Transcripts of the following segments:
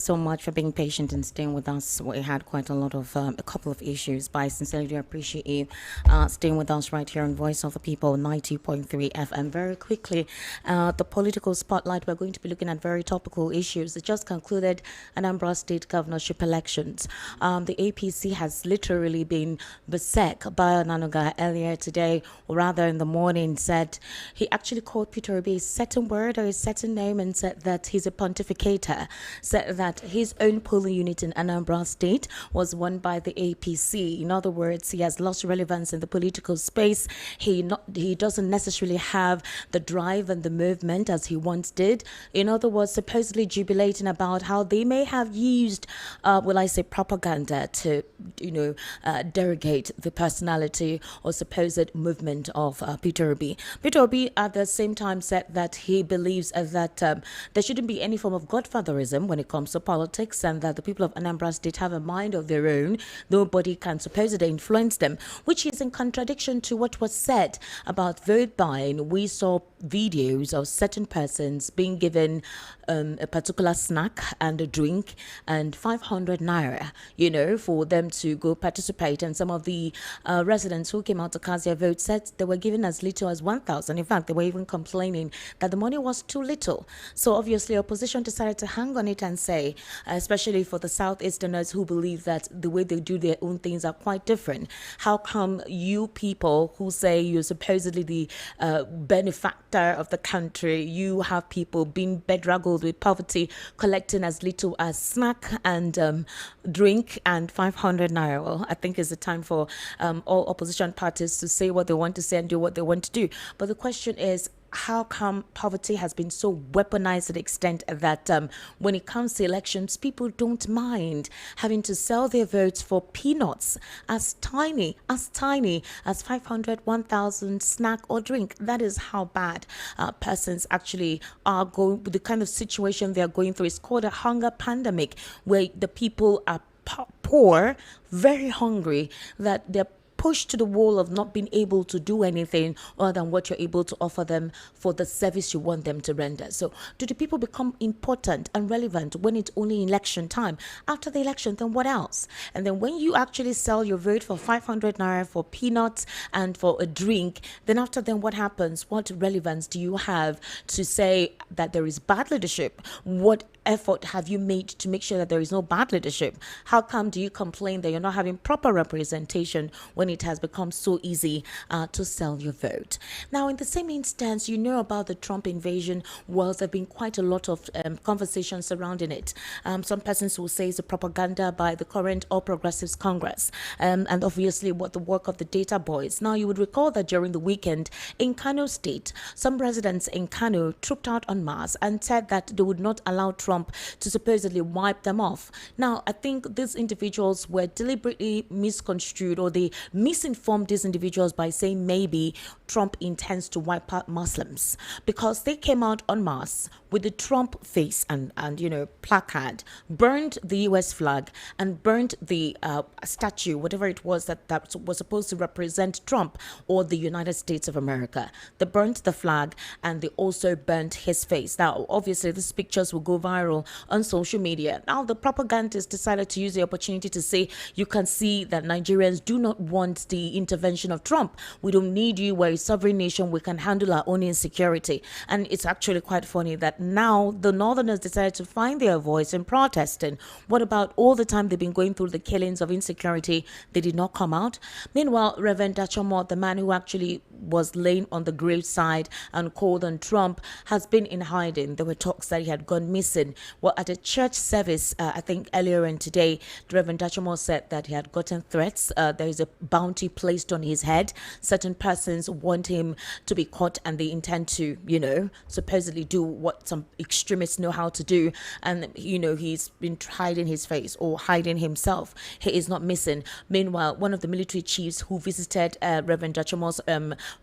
So much for being patient and staying with us. We had quite a couple of issues, but I sincerely do appreciate you staying with us right here on Voice of the People 90.3 FM. Very quickly, the political spotlight, we're going to be looking at very topical issues. It just concluded Anambra State governorship elections. The APC has literally been beset by Onanuga earlier today, or rather in the morning, said he actually called peterobi a certain word or a certain name and said that he's a pontificator, said that his own polling unit in Anambra State was won by the APC. In other words, he has lost relevance in the political space. He doesn't necessarily have the drive and the movement as he once did. In other words, supposedly jubilating about how they may have used, propaganda to, derogate the personality or supposed movement of Peter Obi. Peter Obi at the same time said that he believes that there shouldn't be any form of godfatherism when it comes to politics, and that the people of Anambra State have a mind of their own. Nobody can supposedly influence them, which is in contradiction to what was said about vote buying. We saw videos of certain persons being given a particular snack and a drink and 500 naira, for them to go participate. And some of the residents who came out to cast their vote said they were given as little as 1,000. In fact, they were even complaining that the money was too little. So obviously, opposition decided to hang on it and say, especially for the Southeasterners who believe that the way they do their own things are quite different. How come you people who say you're supposedly the benefactor of the country, you have people being bedraggled with poverty, collecting as little as snack and drink and 500 naira? Well, I think it's the time for all opposition parties to say what they want to say and do what they want to do. But the question is, how come poverty has been so weaponized to the extent that when it comes to elections, people don't mind having to sell their votes for peanuts as tiny as 500, 1,000 snack or drink? That is how bad persons actually are going. The kind of situation they are going through is called a hunger pandemic, where the people are poor, very hungry, that they're pushed to the wall of not being able to do anything other than what you're able to offer them for the service you want them to render. So do the people become important and relevant when it's only election time? After the election, then what else? And then when you actually sell your vote for 500 naira for peanuts and for a drink, then after then what happens? What relevance do you have to say that there is bad leadership? What effort have you made to make sure that there is no bad leadership? How come do you complain that you're not having proper representation when it has become so easy to sell your vote? Now, in the same instance, about the Trump invasion. Well, there have been quite a lot of conversations surrounding it. Some persons will say it's a propaganda by the current All Progressives Congress, and obviously what the work of the data boys. Now, you would recall that during the weekend in Kano State, some residents in Kano trooped out en masse and said that they would not allow Trump to supposedly wipe them off. Now, I think these individuals were deliberately misconstrued, or they misinformed these individuals by saying maybe Trump intends to wipe out Muslims, because they came out en masse with the Trump face and placard, burned the US flag and burned the statue, whatever it was that was supposed to represent Trump or the United States of America. They burnt the flag and they also burnt his face. Now, obviously, these pictures will go viral on social media. Now, the propagandists decided to use the opportunity to say, you can see that Nigerians do not want the intervention of Trump. We don't need you. We're a sovereign nation. We can handle our own insecurity. And it's actually quite funny that now the Northerners decided to find their voice in protesting. What about all the time they've been going through the killings of insecurity? They did not come out. Meanwhile, Reverend Dachomo, the man who actually was laying on the graveside and called on Trump, has been in hiding. There were talks that he had gone missing. Well, at a church service, I think earlier in today, Reverend Dachomo said that he had gotten threats. There is a bounty placed on his head. Certain persons want him to be caught and they intend to, supposedly do what some extremists know how to do. And, he's been hiding his face or hiding himself. He is not missing. Meanwhile, one of the military chiefs who visited Reverend Dachomo's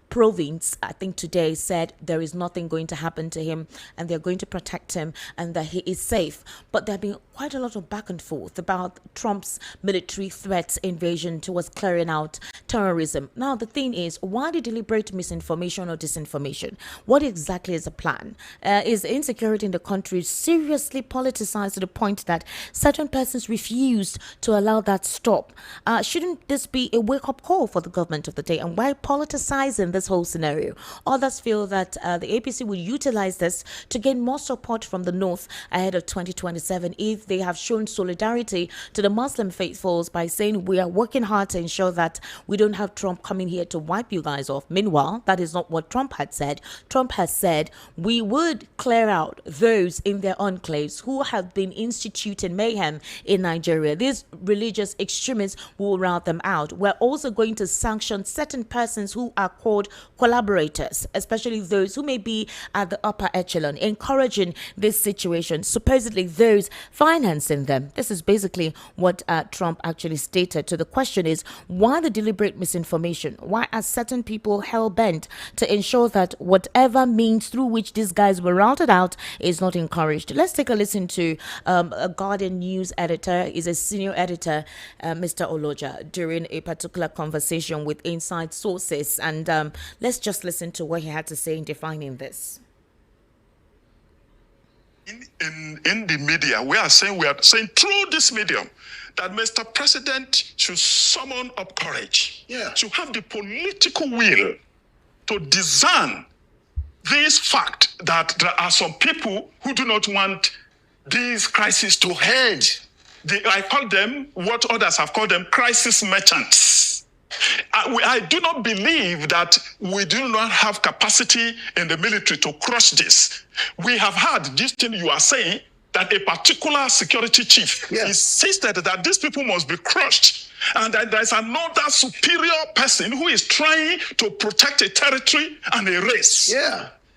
province, I think today, said there is nothing going to happen to him and they're going to protect him and that he is safe. But there have been quite a lot of back and forth about Trump's military threats, invasion towards clearing out terrorism. Now, the thing is, why the deliberate misinformation or disinformation? What exactly is the plan? Is insecurity in the country seriously politicized to the point that certain persons refused to allow that stop? Shouldn't this be a wake-up call for the government of the day? And why politicizing this whole scenario? Others feel that the APC will utilize this to gain more support from the North ahead of 2027 if they have shown solidarity to the Muslim faithfuls by saying we are working hard to ensure that we don't have Trump coming here to wipe you guys off. Meanwhile, that is not what Trump had said. Trump has said we would clear out those in their enclaves who have been instituting mayhem in Nigeria. These religious extremists will rout them out. We're also going to sanction certain persons who are called collaborators, especially those who may be at the upper echelon, encouraging this situation, supposedly those financing them. This is basically what Trump actually stated. So the question is, why the deliberate misinformation? Why are certain people hell-bent to ensure that whatever means through which these guys were routed out is not encouraged? Let's take a listen to a Guardian news editor, is a senior editor, Mr. Oloja, during a particular conversation with inside sources. And let's just listen to what he had to say in defining this. In the media, we are saying through this medium that Mr. President should summon up courage, to have the political will to discern this fact that there are some people who do not want these crises to end. I call them what others have called them crisis merchants. I do not believe that we do not have capacity in the military to crush this. We have had this thing you are saying, that a particular security chief insisted that these people must be crushed, and that there's another superior person who is trying to protect a territory and a race.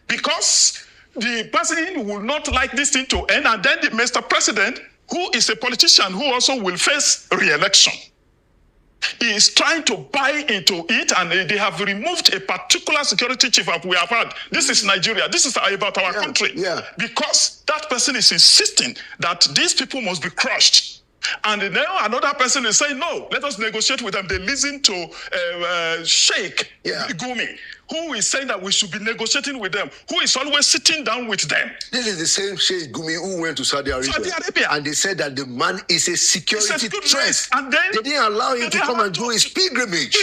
Because the person will not like this thing to end, and then Mr. President, who is a politician who also will face re-election, he is trying to buy into it, and they have removed a particular security chief that we have had. This is Nigeria. This is about our country. Because that person is insisting that these people must be crushed. And now another person is saying, no, let us negotiate with them. They listen to Sheikh Gumi, who is saying that we should be negotiating with them, who is always sitting down with them. This is the same Sheikh Gumi who went to Saudi Arabia. And they said that the man is a security threat. And then they didn't allow him to come and do his pilgrimage.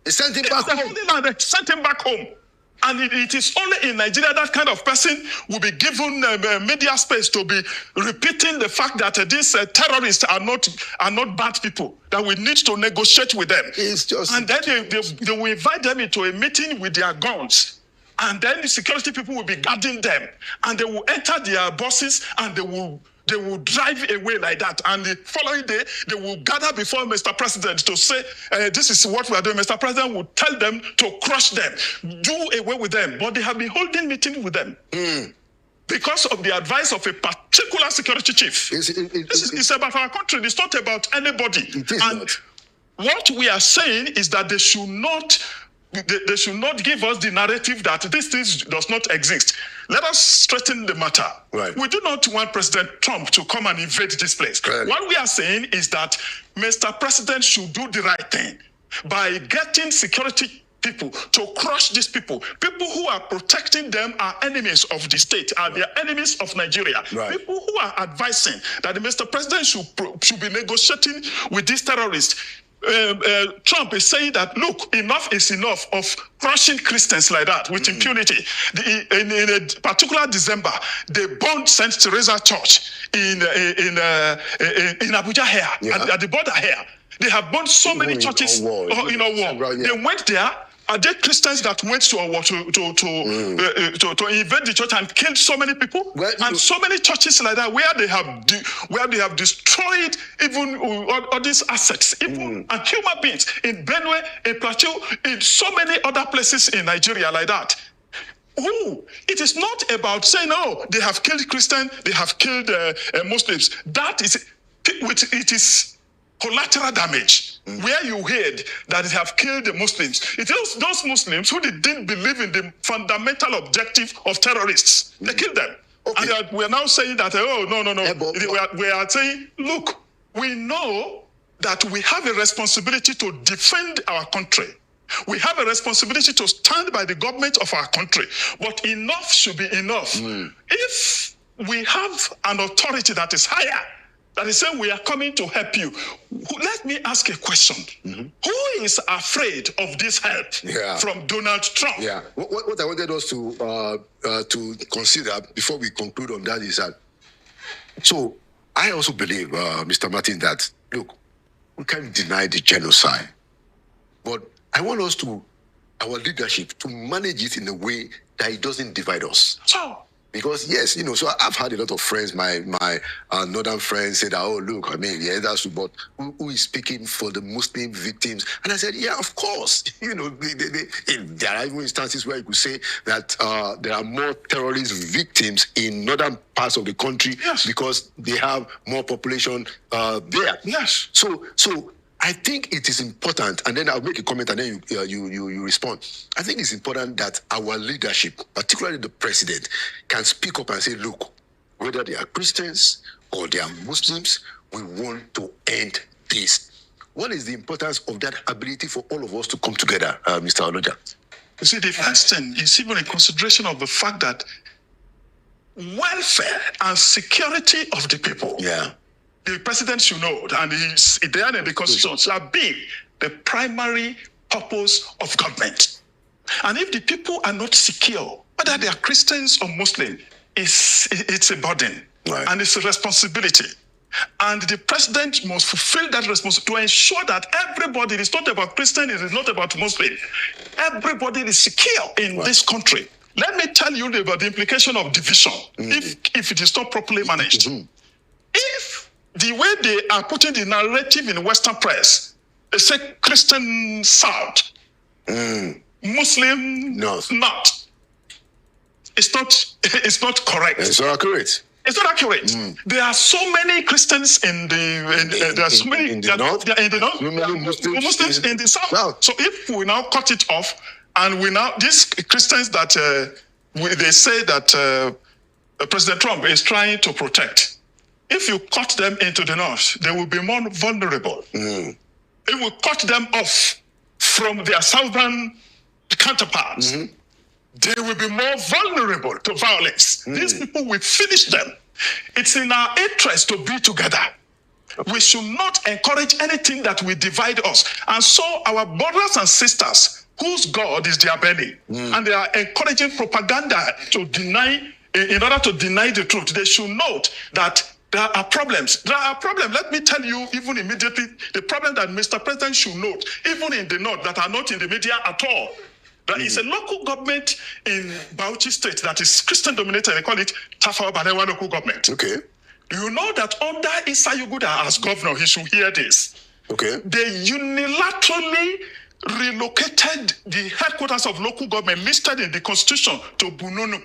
They sent him back home. They sent him back home. And it is only in Nigeria that kind of person will be given media space to be repeating the fact that these terrorists are not bad people, that we need to negotiate with them. And then they will invite them into a meeting with their guns. And then the security people will be guarding them. And they will enter their buses and they will drive away like that. And the following day, they will gather before Mr. President to say, this is what we are doing. Mr. President will tell them to crush them, do away with them. But they have been holding meetings with them. Because of the advice of a particular security chief. It's about our country. It's not about anybody. And what we are saying is that they should not give us the narrative that this thing does not exist. Let us straighten the matter. We do not want President Trump to come and invade this place. What we are saying is that Mr. President should do the right thing by getting security people to crush these people. People who are protecting them are enemies of the state, are they enemies of Nigeria. People who are advising that the Mr. President should be negotiating with these terrorists. Trump is saying that, look, enough is enough of crushing Christians like that with impunity. In a particular December, they burned St. Teresa Church in Abuja here, at the border here. They have burned so many churches in our war. They went there. Are there Christians that went to our war to invade the church and killed so many people? And so many churches like that where they have destroyed even all these assets, even and human beings in Benue, in Plateau, in so many other places in Nigeria like that. It is not about saying, oh, they have killed Christians, they have killed Muslims. It is collateral damage. where you heard that they have killed the Muslims. It is those Muslims who didn't believe in the fundamental objective of terrorists. They killed them. Okay. And we are now saying that, oh, no. We are saying, look, we know that we have a responsibility to defend our country. We have a responsibility to stand by the government of our country. But enough should be enough. If we have an authority that is higher, that is saying we are coming to help you, let me ask a question. Who is afraid of this help from Donald Trump? Yeah. What I wanted us to consider before we conclude on that is that, so I also believe, Mr. Martin, that, look, we can't deny the genocide, but I want us to, our leadership, to manage it in a way that it doesn't divide us. So, because yes, so I've had a lot of friends, my northern friends say that, oh, look, I mean, yeah, that's but who is speaking for the Muslim victims? And I said, yeah, of course. There are even instances where you could say that there are more terrorist victims in northern parts of the country because they have more population there. Yes. So I think it is important, and then I'll make a comment and then you respond. I think it's important that our leadership, particularly the president, can speak up and say, look, whether they are Christians or they are Muslims, we want to end this. What is the importance of that ability for all of us to come together, Mr. Oloja? You see, the first thing is even a consideration of the fact that welfare and security of the people. Yeah. The president should know, and it's there in the Constitution, shall be the primary purpose of government. And if the people are not secure, whether they are Christians or Muslim, it's a burden, and it's a responsibility. And the president must fulfill that responsibility to ensure that everybody, it's not about Christian, it is not about Muslim. Everybody is secure in this country. Let me tell you about the implication of division, if it is not properly managed. If the way they are putting the narrative in Western press, they say Christian South, Muslim North. It's not correct. It's not accurate. It's not accurate. There are so many Christians in the there are so many in the north. Muslims in the south. So if we now cut it off, and we now these Christians that they say that President Trump is trying to protect. If you cut them into the north, they will be more vulnerable. It will cut them off from their southern counterparts. They will be more vulnerable to violence. These people will finish them. It's in our interest to be together. We should not encourage anything that will divide us. And so our brothers and sisters, whose God is their belly, and they are encouraging propaganda to deny, in order to deny the truth, they should note that there are problems. There are problems. Let me tell you, even immediately, the problem that Mr. President should note, even in the north, that are not in the media at all. There is a local government in Bauchi State that is Christian-dominated. They call it Tafawa Balewa local government. Okay. Do you know that under Issa Yuguda as governor, he should hear this? Okay. They unilaterally relocated the headquarters of local government listed in the constitution to Bununu.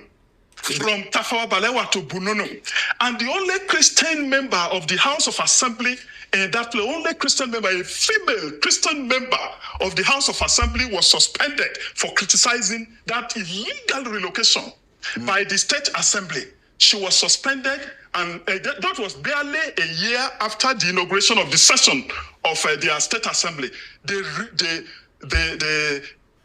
From Tafawa Balewa to Bununu. And the only Christian member of the House of Assembly in that place, only Christian member, a female Christian member of the House of Assembly was suspended for criticizing that illegal relocation by the State Assembly. She was suspended, and that was barely a year after the inauguration of the session of their State Assembly.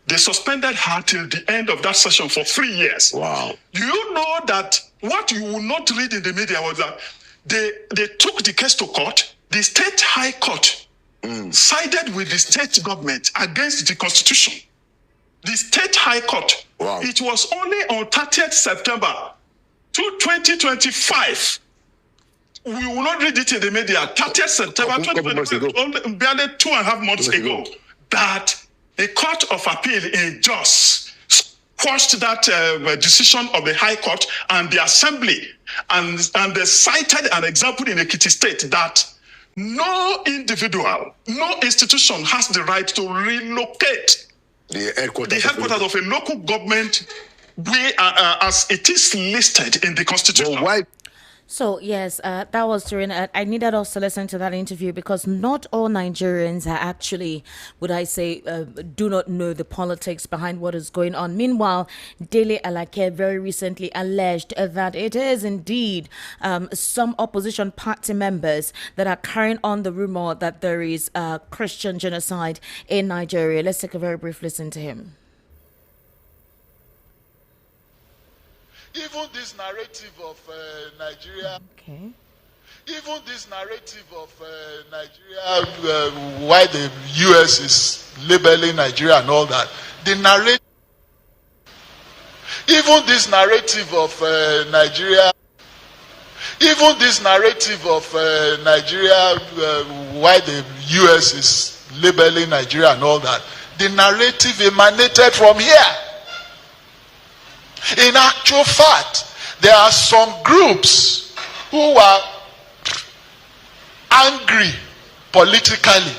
They suspended her till the end of that session for 3 years. Wow. Do you know that what you will not read in the media was that they took the case to court. The State High Court sided with the state government against the Constitution. The State High Court. Wow. It was only on 30th September 2025. We will not read it in the media. 30th September 2025, barely 2.5 months ago, that the Court of Appeal in Jos quashed that decision of the High Court and the Assembly, and they cited an example in Ekiti State that no individual, no institution has the right to relocate the headquarters of a local government as it is listed in the Constitution. Well, why? So yes, that was during. I needed us to listen to that interview because not all Nigerians are actually, would I say, do not know the politics behind what is going on. Meanwhile, Dele Alake very recently alleged that it is indeed some opposition party members that are carrying on the rumor that there is Christian genocide in Nigeria. Let's take a very brief listen to him. Even this narrative of Nigeria, Okay. even this narrative of Nigeria, why the US is labeling Nigeria and all that, the narrative, even this narrative of Nigeria, even this narrative of Nigeria, why the US is labeling Nigeria and all that, the narrative emanated from here. In actual fact, there are some groups who are angry politically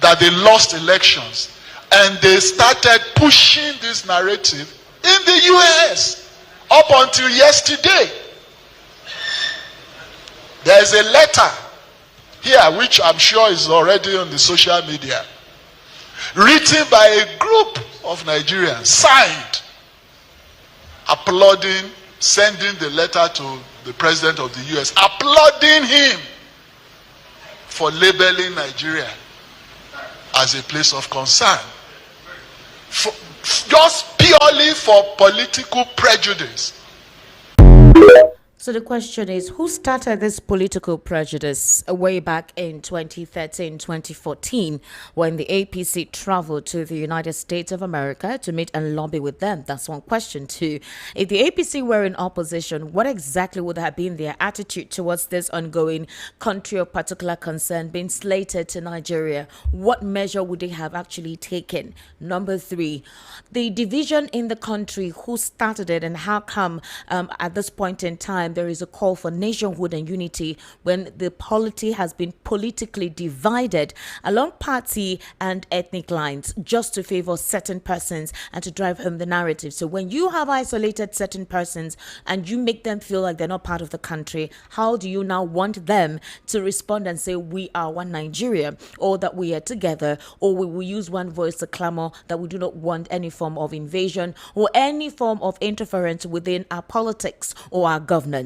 that they lost elections, and they started pushing this narrative in the US up until yesterday. There is a letter here which I'm sure is already on the social media, written by a group of Nigerians, signed, applauding, sending the letter to the president of the US, applauding him for labeling Nigeria as a place of concern, just purely for political prejudice. So the question is, who started this political prejudice way back in 2013, 2014, when the APC traveled to the United States of America to meet and lobby with them? That's one question. Two, if the APC were in opposition, what exactly would have been their attitude towards this ongoing country of particular concern being slated to Nigeria? What measure would they have actually taken? Number three, the division in the country, who started it, and how come at this point in time there is a call for nationhood and unity when the polity has been politically divided along party and ethnic lines just to favor certain persons and to drive home the narrative. So when you have isolated certain persons and you make them feel like they're not part of the country, how do you now want them to respond and say we are one Nigeria, or that we are together, or we will use one voice to clamor that we do not want any form of invasion or any form of interference within our politics or our governance?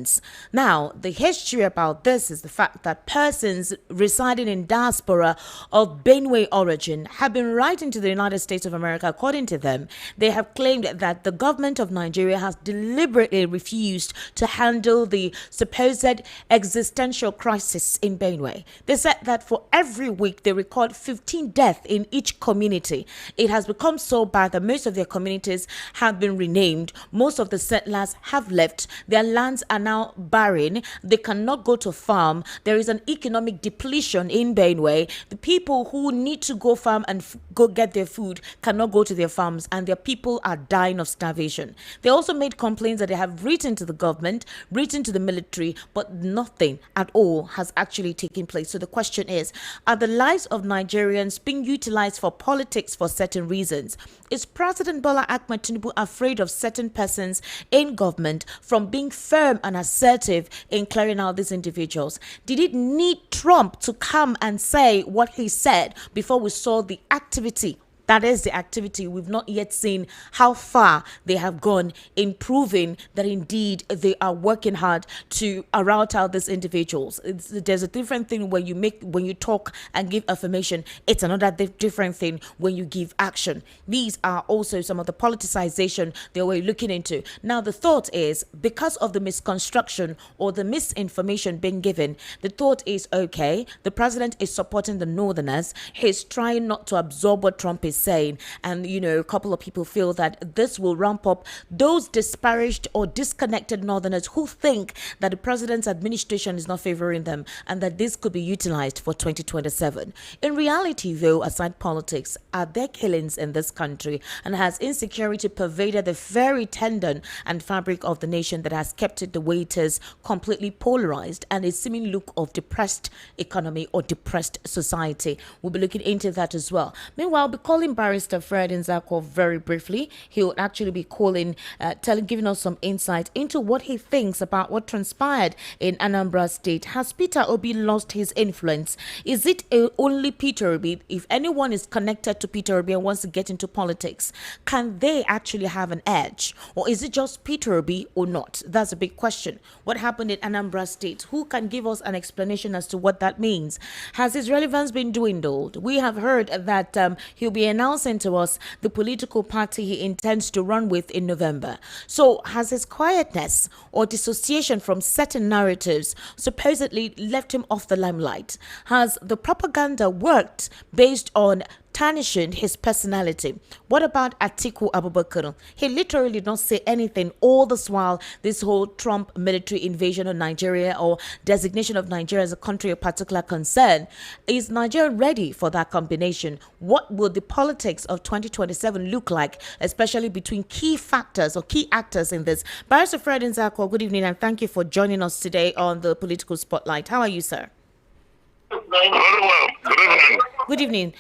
Now, the history about this is the fact that persons residing in diaspora of Benue origin have been writing to the United States of America. According to them, they have claimed that the government of Nigeria has deliberately refused to handle the supposed existential crisis in Benue. They said that for every week they record 15 deaths in each community. It has become so bad that most of their communities have been renamed. Most of the settlers have left. Their lands are now barren. They cannot go to farm. There is an economic depletion in Benue. The people who need to go farm and go get their food cannot go to their farms, and their people are dying of starvation. They also made complaints that they have written to the government, written to the military, but nothing at all has actually taken place. So the question is, are the lives of Nigerians being utilized for politics for certain reasons? Is President Bola Ahmed Tinubu afraid of certain persons in government from being firm and assertive in clearing out these individuals? Did it need Trump to come and say what he said before we saw the activity? That is the activity. We've not yet seen how far they have gone in proving that indeed they are working hard to rout out these individuals. There's a different thing when you talk and give affirmation. It's another different thing when you give action. These are also some of the politicization they were looking into. Now the thought is, because of the misconstruction or the misinformation being given, the thought is, okay, the president is supporting the northerners. He's trying not to absorb what Trump is saying, and a couple of people feel that this will ramp up those disparaged or disconnected northerners who think that the president's administration is not favoring them, and that this could be utilized for 2027. In reality, though, aside politics, are there killings in this country, and has insecurity pervaded the very tendon and fabric of the nation that has kept it the way it is, completely polarized and a seeming look of depressed economy or depressed society? We'll be looking into that as well. Meanwhile, be calling calling Barrister Fred Nzako very briefly. He would actually be calling, giving us some insight into what he thinks about what transpired in Anambra State. Has Peter Obi lost his influence? Is it only Peter Obi? If anyone is connected to Peter Obi and wants to get into politics, can they actually have an edge? Or is it just Peter Obi or not? That's a big question. What happened in Anambra State? Who can give us an explanation as to what that means? Has his relevance been dwindled? We have heard that he'll be announcing to us the political party he intends to run with in November. So has his quietness or dissociation from certain narratives supposedly left him off the limelight? Has the propaganda worked based on tarnishing his personality? What about Atiku Abubakar? He literally did not say anything all this while this whole Trump military invasion of Nigeria or designation of Nigeria as a country of particular concern. Is Nigeria ready for that combination? What will the politics of 2027 look like, especially between key factors or key actors in this? Barrister Fred Nzako, good evening and thank you for joining us today on the Political Spotlight. How are you, sir? Very well. Good evening. Good evening.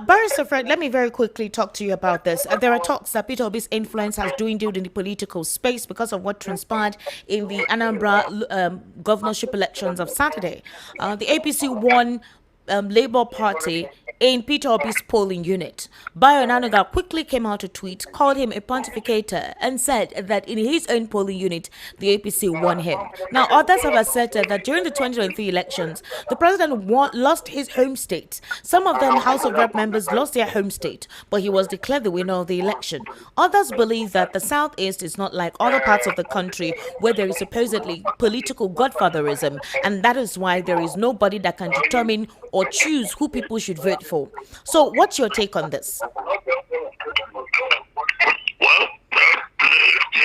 Barrister Fred, let me very quickly talk to you about this. There are talks that Peter Obi's influence has dwindled in the political space because of what transpired in the Anambra governorship elections of Saturday. The APC won Labour Party in Peter Obi's polling unit. Bayo Nanuga quickly came out to tweet, called him a pontificator, and said that in his own polling unit, the APC won him. Now, others have asserted that during the 2023 elections, the president lost his home state. Some of them, House of Rep members, lost their home state, but he was declared the winner of the election. Others believe that the Southeast is not like other parts of the country where there is supposedly political godfatherism, and that is why there is nobody that can determine or choose who people should vote for. So what's your take on this? Well, the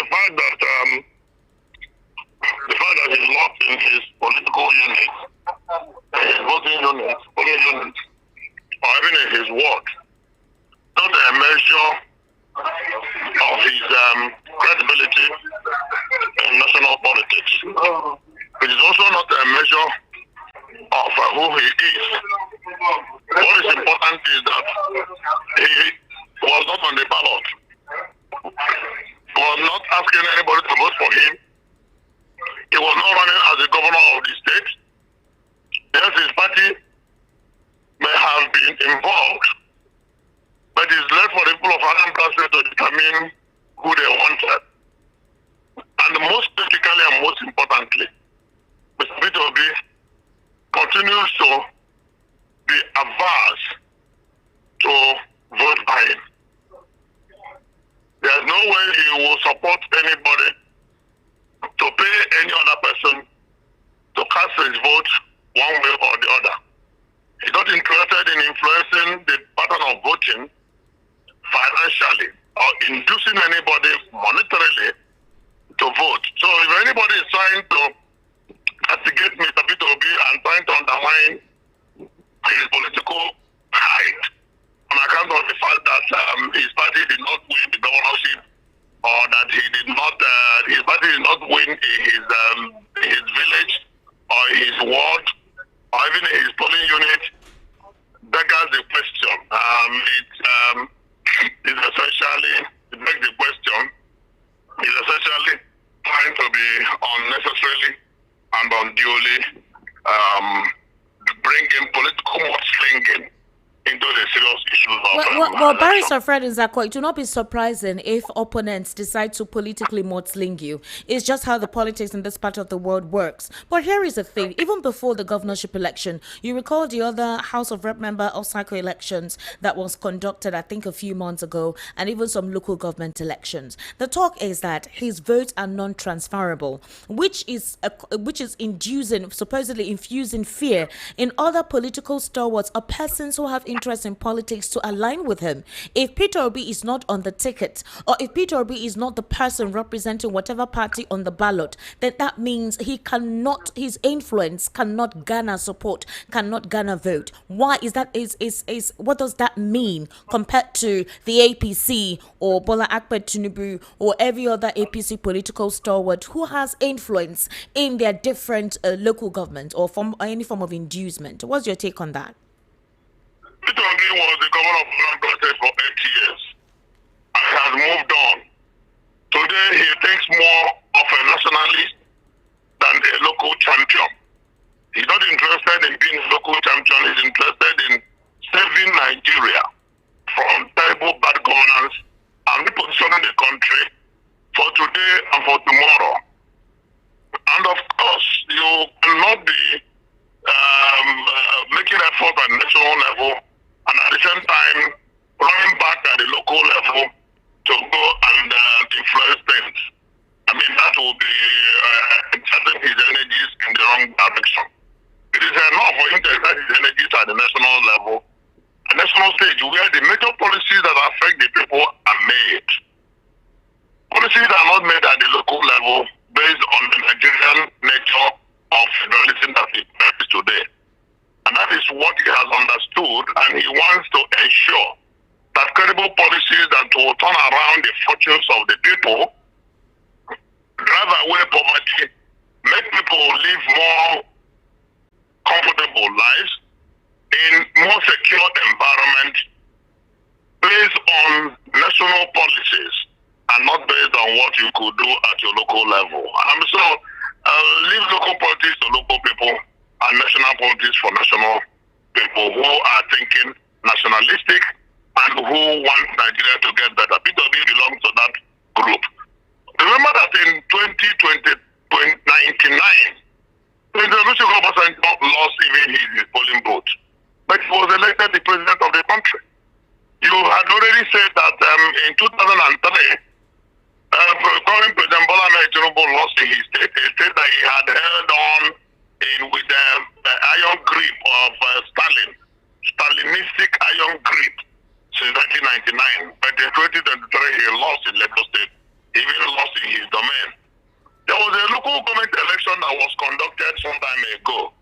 fact that he's locked in his political unit, his voting unit, polling unit, or even in his ward, not a measure of his credibility in national politics. It is also not a measure of who he is. What is important is that he was not on the ballot. He was not asking anybody to vote for him. He was not running as the governor of the state. Yes, his party may have been involved, but it's left for the people of Anambra State to determine who they wanted. And most critically and most importantly, Mr. Peter Obi continues to be averse to vote buying. There's no way he will support anybody to pay any other person to cast his vote one way or the other. He's not interested in influencing the pattern of voting financially or inducing anybody monetarily to vote. So if anybody is trying to castigate Mr. Peter Obi and trying to undermine his political height on account of the fact that his party did not win the governorship, or that his party did not win his village or his ward or even his polling unit, beggars the question. It begs the question. It's essentially trying to be unnecessarily and unduly bringing political mudslinging into the serious issues of well, Barrister Fred Nzako, it will not be surprising if opponents decide to politically mudsling you. It's just how the politics in this part of the world works. But here is the thing. Even before the governorship election, you recall the other House of Rep member of cycle elections that was conducted, I think, a few months ago, and even some local government elections. The talk is that his votes are non-transferable, which is supposedly infusing fear in other political stalwarts or persons who have interest in politics to align with him. If Peter Obi is not on the ticket, or if Peter Obi is not the person representing whatever party on the ballot, then that means his influence cannot garner support, cannot garner vote. Why is that? What does that mean compared to the APC or Bola Ahmed Tinubu or every other APC political stalwart who has influence in their different local government or any form of inducement? What's your take on that? Peter Obi was the governor of Anambra State for 8 years and has moved on. Today, he thinks more of a nationalist than a local champion. He's not interested in being a local champion. He's interested in saving Nigeria from terrible bad governance and repositioning the country for today and for tomorrow. And of course, you cannot be making effort at the national level and at the same time running back at the local level to go and influence things. I mean, that will be exerting his energies in the wrong direction. It is enough for him to exert his energies at the national level, a national stage where the major policies that affect the people are made. Policies are not made at the local level based on the Nigerian nature of federalism that it is today. And that is what he has understood, and he wants to ensure that credible policies that will turn around the fortunes of the people, drive away poverty, make people live more comfortable lives in more secure environment based on national policies and not based on what you could do at your local level. So leave local politics to local people and national politics for national people who are thinking nationalistic and who want Nigeria to get better. Peterobi belongs to that group. Remember that in 1999, President lost even his polling vote, but he was elected the president of the country. You had already said that in 2003, current President Bola Tinubu lost in his state, a state that he had held on with the iron grip of Stalinistic iron grip since 1999. But in 2023, he lost in Lagos State, even lost in his domain. There was a local government election that was conducted some time ago,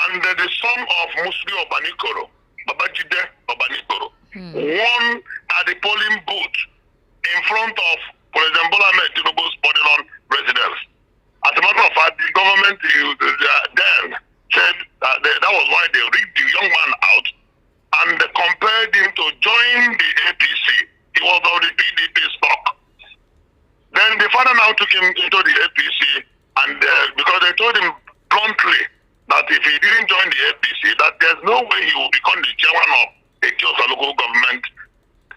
and the son of Musli Obanikoro, Babajide Obanikoro, won at the polling booth in front of President Bola Tinubu's Bodilon residence. As a matter of fact, the government then said that was why they rigged the young man out and compelled him to join the APC. He was of the PDP stock. Then the father now took him into the APC, and because they told him bluntly that if he didn't join the APC, that there's no way he will become the chairman of a local government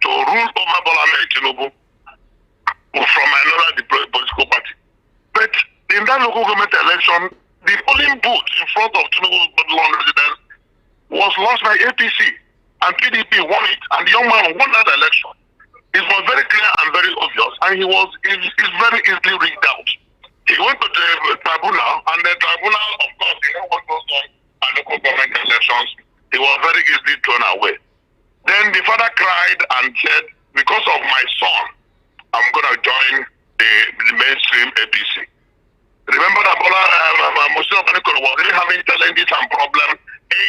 to rule over Bola Tinubu from another political party. But in that local government election, the polling booth in front of Tinubu's Bodilon residence was lost by APC, and PDP won it, and the young man won that election. It was very clear and very obvious, and it's very easily rigged out. He went to the tribunal, and the tribunal, of course, you know what goes on at local government elections. He was very easily thrown away. Then the father cried and said, because of my son, I'm going to join the mainstream APC. Remember that Muslim Obanikoro was really having challenges and problems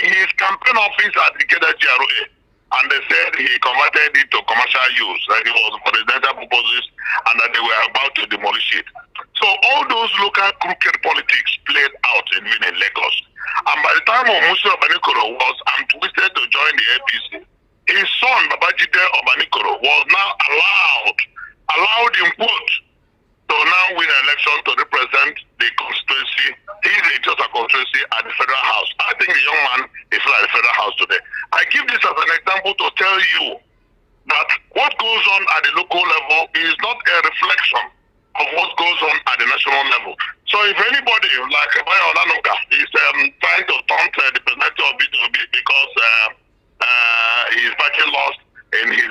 in his campaign office at the Keda GRA. And they said he converted it to commercial use, that it was for residential purposes, and that they were about to demolish it. So all those local crooked politics played out even in Lagos. And by the time Muslim Obanikoro was twisted to join the APC, his son Babajide Obanikoro was now allowed in quote, to now win an election to represent the constituency. He is a just a constituency at the Federal House. I think the young man is at the Federal House today. I give this as an example to tell you that what goes on at the local level is not a reflection of what goes on at the national level. So if anybody like Bayo Olanoga is trying to taunt the president of B2B because his party lost in his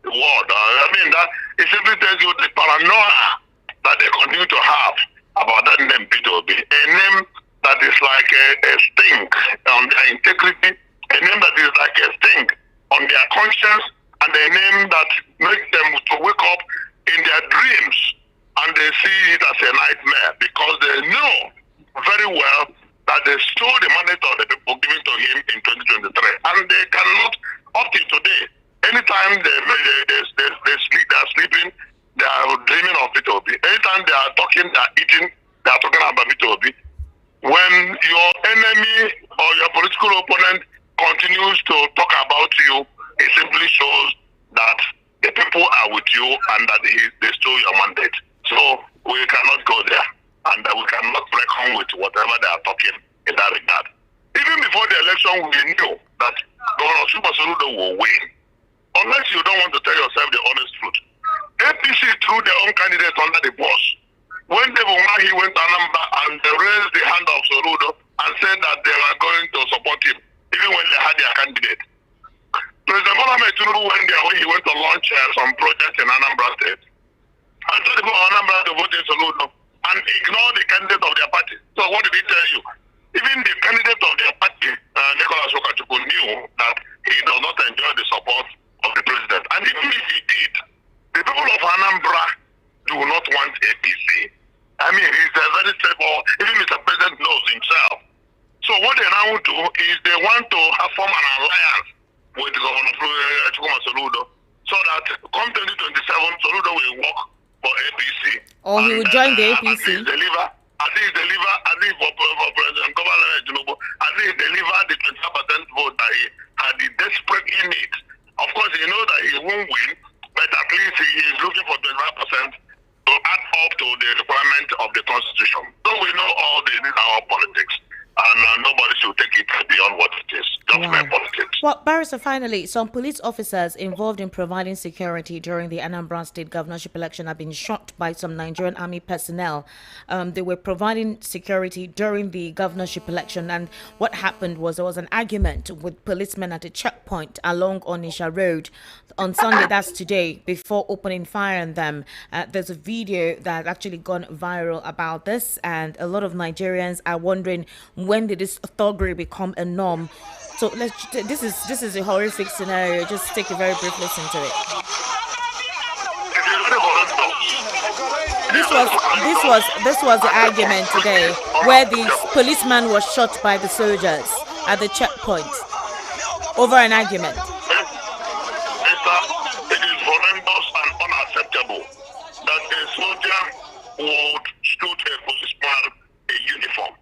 ward, I mean that it simply tells you the paranoia that they continue to have about that name B2B, a name that is like a stink on their integrity, a name that is like a stink on their conscience, and a name that makes them to wake up in their dreams and they see it as a nightmare because they know very well that they stole the mandate of the people given to him in 2023, and they cannot, up till today, anytime they sleep, they are sleeping, they are dreaming of B2B. Anytime they are talking, they are eating, they are talking about B2B. When your enemy or your political opponent continues to talk about you, it simply shows that the people are with you and that they stole your mandate. So we cannot go there, and we cannot reckon with whatever they are talking in that regard. Even before the election, we knew that Governor Soludo will win. Unless you don't want to tell yourself the honest truth. APC threw their own candidate under the bus. When he went to Anambra and they raised the hand of Soludo and said that they were going to support him, even when they had their candidate. President Tinubu went there when he went to launch some projects in Anambra State. And told the people of Anambra to vote in Soludo and ignore the candidate of their party. So what did he tell you? Even the candidate of their party, Nicholas Okachuku, knew that he does not enjoy the support of the president. And even if he did, the people of Anambra do not want APC. I mean, it's a very straightforward. Even Mr. President knows himself. So what they now do is they want to form an alliance with Governor Chukuma Soludo, so that come 2027, Soludo will work for APC. Or he will join the APC. As he for President Tinubu, as he delivered the 25% vote that he desperately needs. Of course, he knows that he won't win, but at least he is looking for 25% to add up to the requirement of the Constitution. So we know all this is our politics. And nobody should take it beyond what it is. Just mere politics. Well, Barrister, finally, some police officers involved in providing security during the Anambra State governorship election have been shot by some Nigerian army personnel. They were providing security during the governorship election, and what happened was there was an argument with policemen at a checkpoint along Onisha Road on Sunday, that's today, before opening fire on them. There's a video that actually gone viral about this, and a lot of Nigerians are wondering, when did this thuggery become a norm? So this is a horrific scenario. Just take a very brief listen to it. This was the argument today, where the policeman was shot by the soldiers at the checkpoint over an argument. It is horrendous and unacceptable that a soldier would shoot a policeman in uniform.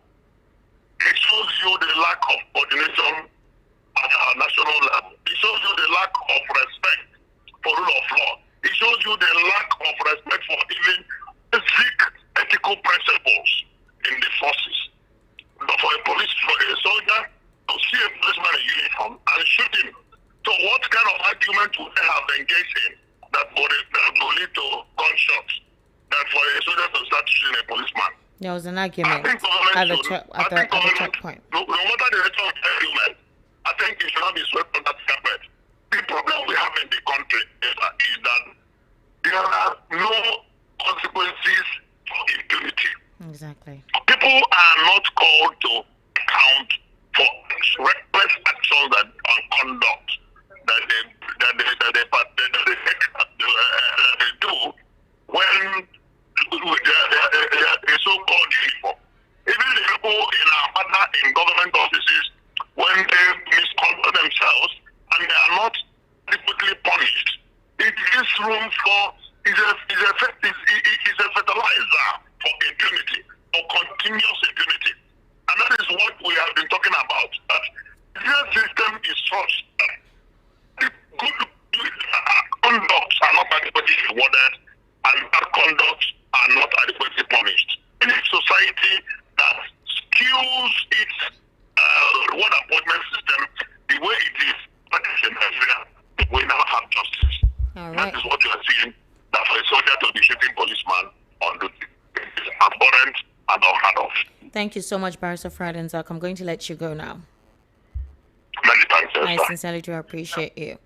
It shows you the lack of coordination at our national level. It shows you the lack of respect for rule of law. It shows you the lack of respect for even basic ethical principles in the forces. But for a soldier to see a policeman in uniform and shoot him. So what kind of argument would they have engaged in that will lead to gunshots? That for a soldier to start shooting a policeman? There was an argument at the checkpoint. No matter the nature of the argument, I think it should not be swept under the carpet. The problem we have in the country is that there are no consequences for impunity. Exactly. People are not called to account for reckless actions and conduct that they do when the so-called uniform. Even the people in government offices, when they misconduct themselves and they are not adequately punished, it gives room for is a fertilizer for impunity, for continuous impunity. And that is what we have been talking about. That the system is such that good conducts are not adequately rewarded and bad conducts are not adequately punished. In a society that skews its reward appointment system the way it is practiced in Nigeria, we now have justice. All right. That is what you are seeing, that for a soldier to be shooting policeman on duty is abhorrent and unheard of. Thank you so much, Barrister Fradenzak. I'm going to let you go now. Many thanks, I sir. sincerely do appreciate you.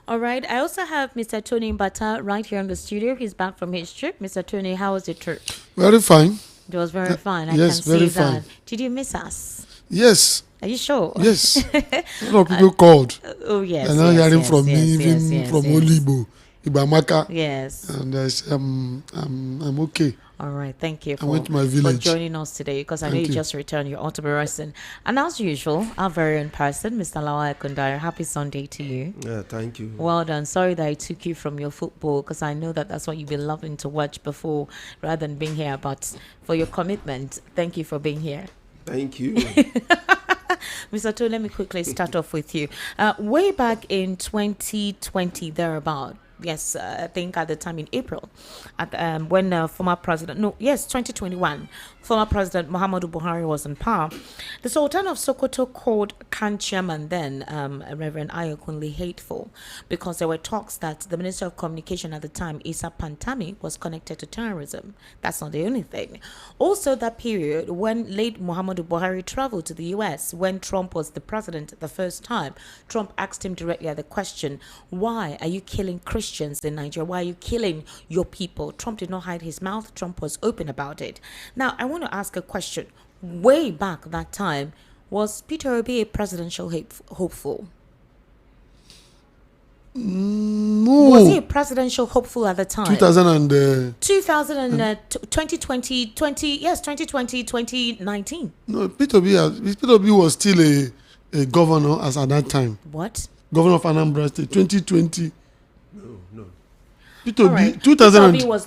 All right. I also have Mr. Tony Mbata right here in the studio. He's back from his trip. Mr. Tony, how was the trip? Very fine. It was very fine. I yes, can very see that. fine. Did you miss us? Yes. Are you sure? Yes. A lot of people called. Oh, yes. And now yes, hearing yes, from yes, me, yes, even yes, from yes. Olibo, Ibamaka. Yes. And I said, I'm okay. All right. Thank you I went to my village. for joining us today, because I know Thank you you. just returned. You're out to be resting. And as usual, our very own person, Mr. Lawal Kundari, happy Sunday to you. Yeah, thank you. Well done. Sorry that I took you from your football, because I know that that's what you've been loving to watch before rather than being here. But for your commitment, thank you for being here. Thank you. Mr. To, let me quickly start off with you. Way back in 2020, thereabout. Yes, I think at the time in April, when former president, 2021, former President Muhammadu Buhari was in power, the Sultan of Sokoto called Khan chairman then, Reverend Ayokunle, hateful because there were talks that the Minister of Communication at the time, Isa Pantami, was connected to terrorism. That's not the only thing. Also, that period when late Muhammadu Buhari traveled to the US, when Trump was the president the first time, Trump asked him directly the question, why are you killing Christians in Nigeria? Why are you killing your people? Trump did not hide his mouth. Trump was open about it. Now, I want to ask a question. Way back that time, was peterobi a presidential hopeful? No. Was he a presidential hopeful at the time? 2020, 2019. No, peterobi was still a governor as at that time. What? Governor of Anambra State, 2020. No. Peterobi was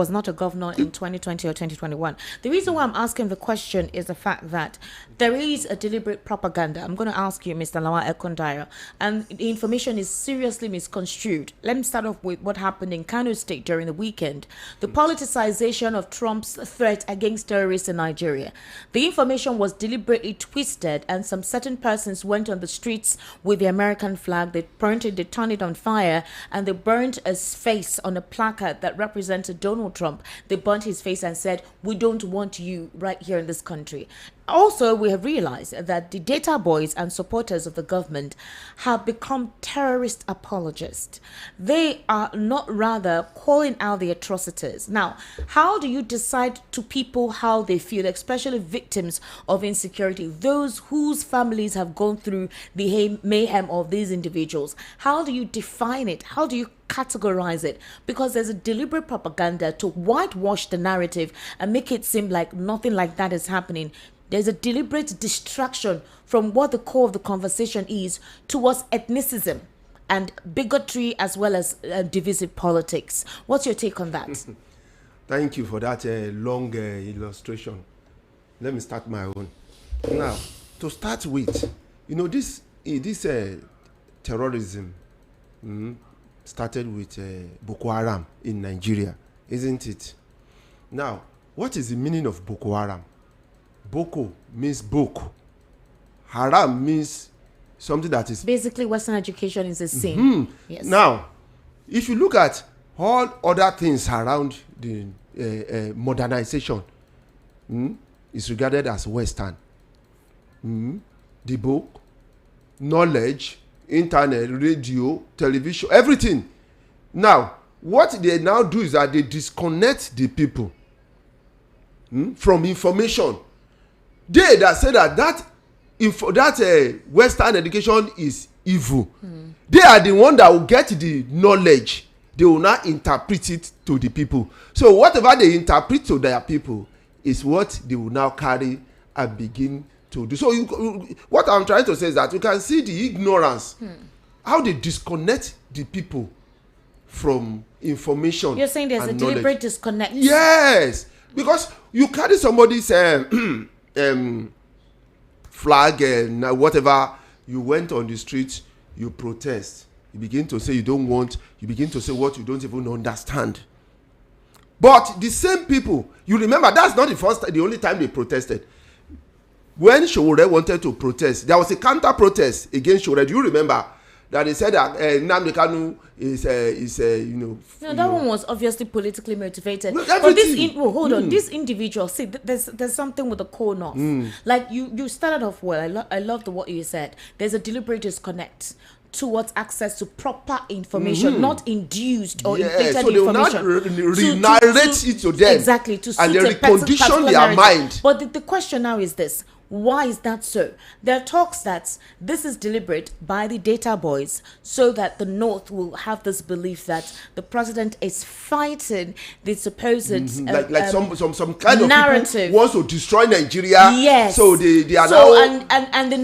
not a governor in 2020 or 2021. The reason why I'm asking the question is the fact that there is a deliberate propaganda. I'm going to ask you, Mr. Lawa Ekondaya, and the information is seriously misconstrued. Let me start off with what happened in Kano State during the weekend. The politicization of Trump's threat against terrorists in Nigeria. The information was deliberately twisted, and some certain persons went on the streets with the American flag. They burnt it, they turned it on fire, and they burnt a face on a placard that represented Donald Trump. They burnt his face and said, "We don't want you right here in this country." Also, we have realized that the data boys and supporters of the government have become terrorist apologists. They are not rather calling out the atrocities. Now, how do you decide to people how they feel, especially victims of insecurity, those whose families have gone through the mayhem of these individuals? How do you define it? How do you categorize it? Because there's a deliberate propaganda to whitewash the narrative and make it seem like nothing like that is happening. There's a deliberate distraction from what the core of the conversation is towards ethnicism and bigotry as well as divisive politics. What's your take on that? Thank you for that long illustration. Let me start my own. Now, to start with, this terrorism started with Boko Haram in Nigeria, isn't it? Now, what is the meaning of Boko Haram? Boko means book. Haram means something that is... Basically, Western education is the same. Yes. Now, if you look at all other things around the modernization, is regarded as Western. The book, knowledge, internet, radio, television, everything. Now, what they now do is that they disconnect the people from information. They that say that Western education is evil. They are the one that will get the knowledge. They will not interpret it to the people. So whatever they interpret to their people is what they will now carry and begin to do. So what I'm trying to say is that you can see the ignorance, how they disconnect the people from information. You're saying there's a deliberate disconnect. Yes, because you carry somebody's flag and whatever, you went on the street, you protest, you begin to say you don't want, you begin to say what you don't even understand. But the same people, you remember, that's not the only time they protested. When Showore wanted to protest, there was a counter protest against Showore. Do you remember that they said that Nnamdi Kanu is No, that one was obviously politically motivated. But this hold on, this individual, see, there's something with the core north. Like you started off well. I love what you said. There's a deliberate disconnect towards access to proper information, not induced or inflated so they information. Will not re-narrate it to them. Exactly, to and suit they recondition their narrative. mind. But the question now is this. Why is that so? There are talks that this is deliberate by the data boys so that the North will have this belief that the president is fighting the supposed some kind narrative. Of people wants to destroy Nigeria. Yes. So they are so now... and the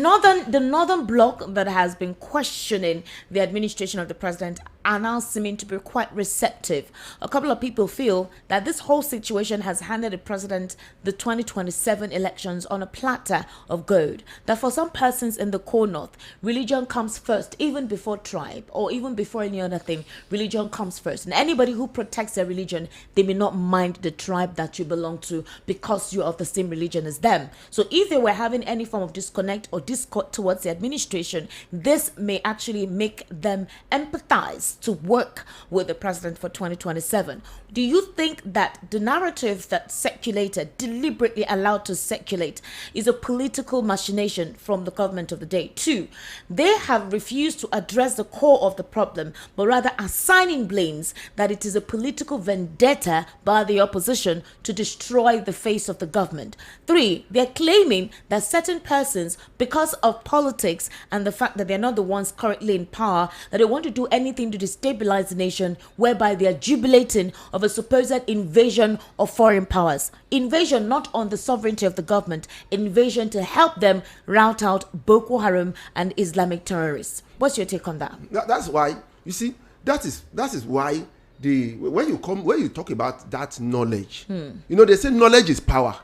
northern bloc that has been questioning the administration of the president are now seeming to be quite receptive. A couple of people feel that this whole situation has handed the president the 2027 elections on a platter of gold. That for some persons in the core north, religion comes first, even before tribe or even before any other thing. Religion comes first. And anybody who protects their religion, they may not mind the tribe that you belong to because you're of the same religion as them. So if they were having any form of disconnect or discord towards the administration, this may actually make them empathize to work with the president for 2027. Do you think that the narrative that circulated, deliberately allowed to circulate, is a political machination from the government of the day? 2, they have refused to address the core of the problem, but rather assigning blames that it is a political vendetta by the opposition to destroy the face of the government. 3, they're claiming that certain persons, because of politics and the fact that they're not the ones currently in power, that they want to do anything to destabilize the nation, whereby they are jubilating of a supposed invasion of foreign powers. Invasion not on the sovereignty of the government, invasion to help them rout out Boko Haram and Islamic terrorists. What's your take on that? That's why, you see, that is why when you talk about that knowledge, you know, they say knowledge is power.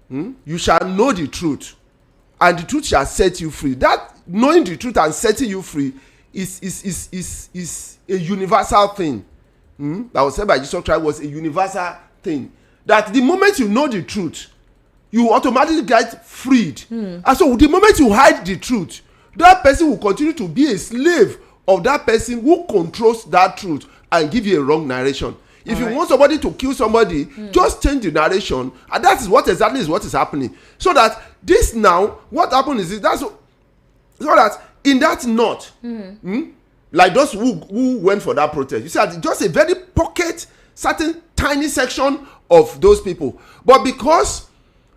You shall know the truth, and the truth shall set you free. That knowing the truth and setting you free is a universal thing. That was said by Jesus Christ, was a universal thing. That the moment you know the truth, you automatically get freed. And so the moment you hide the truth, that person will continue to be a slave of that person who controls that truth and give you a wrong narration. If you want somebody to kill somebody, just change the narration, and that is what exactly is what is happening. So that this now, what happened is that's so that in that knot, like those who went for that protest, you see, just a very pocket, certain tiny section of those people, but because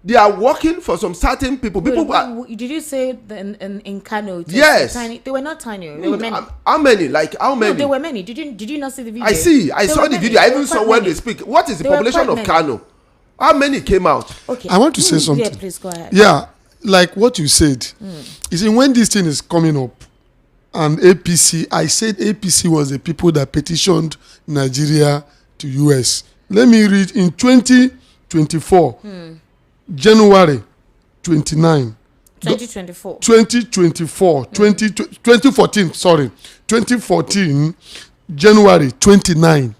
they are working for some certain people. Did you say in Kano? Yes. They were not tiny. There were many. How many? Like how many? No, there were many. Did you not see the video? I saw the video. I even saw when they speak. What is the population of Kano? How many came out? Okay. I want to say something. Yeah, please go ahead. Yeah, like what you said. You see, when this thing is coming up, and APC, I said APC was the people that petitioned Nigeria to US. Let me read in 2024. January 29. 2024. 2014, sorry. 2014, January 29.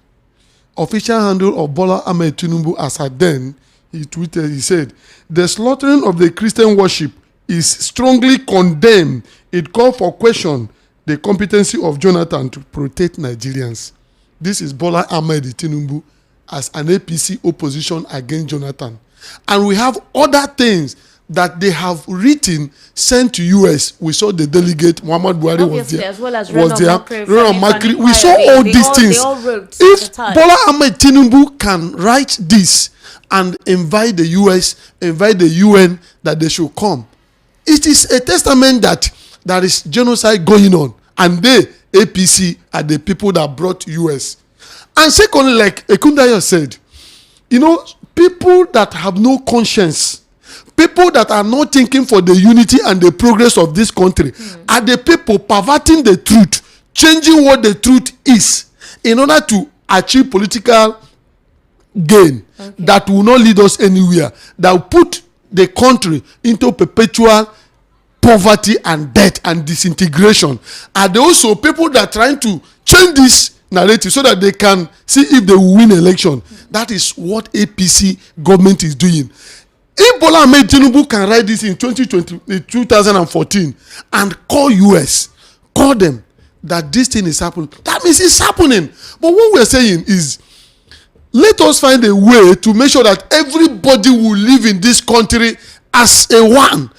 Official handle of Bola Ahmed Tinubu as at then, he tweeted, he said, the slaughtering of the Christian worship is strongly condemned. It called for question the competency of Jonathan to protect Nigerians. This is Bola Ahmed Tinubu as an APC opposition against Jonathan. And we have other things that they have written, sent to US. We saw the delegate Muhammad Buhari Obviously, was there. as well as was there. Renan Makri, We saw all these things. They all wrote If Bola Ahmed Tinubu can write this and invite the US, invite the UN that they should come, it is a testament that there is genocide going on. And they, APC, are the people that brought US. And secondly, like Ekundayo said, you know, people that have no conscience, people that are not thinking for the unity and the progress of this country, are the people perverting the truth, changing what the truth is in order to achieve political gain that will not lead us anywhere, that will put the country into perpetual poverty and debt and disintegration. Are there also people that are trying to change this narrative so that they can see if they will win election? That is what APC government is doing. If Bola Ahmed Tinubu can write this in 2014 and call US, call them that this thing is happening, that means it's happening. But what we're saying is, let us find a way to make sure that everybody will live in this country as a one,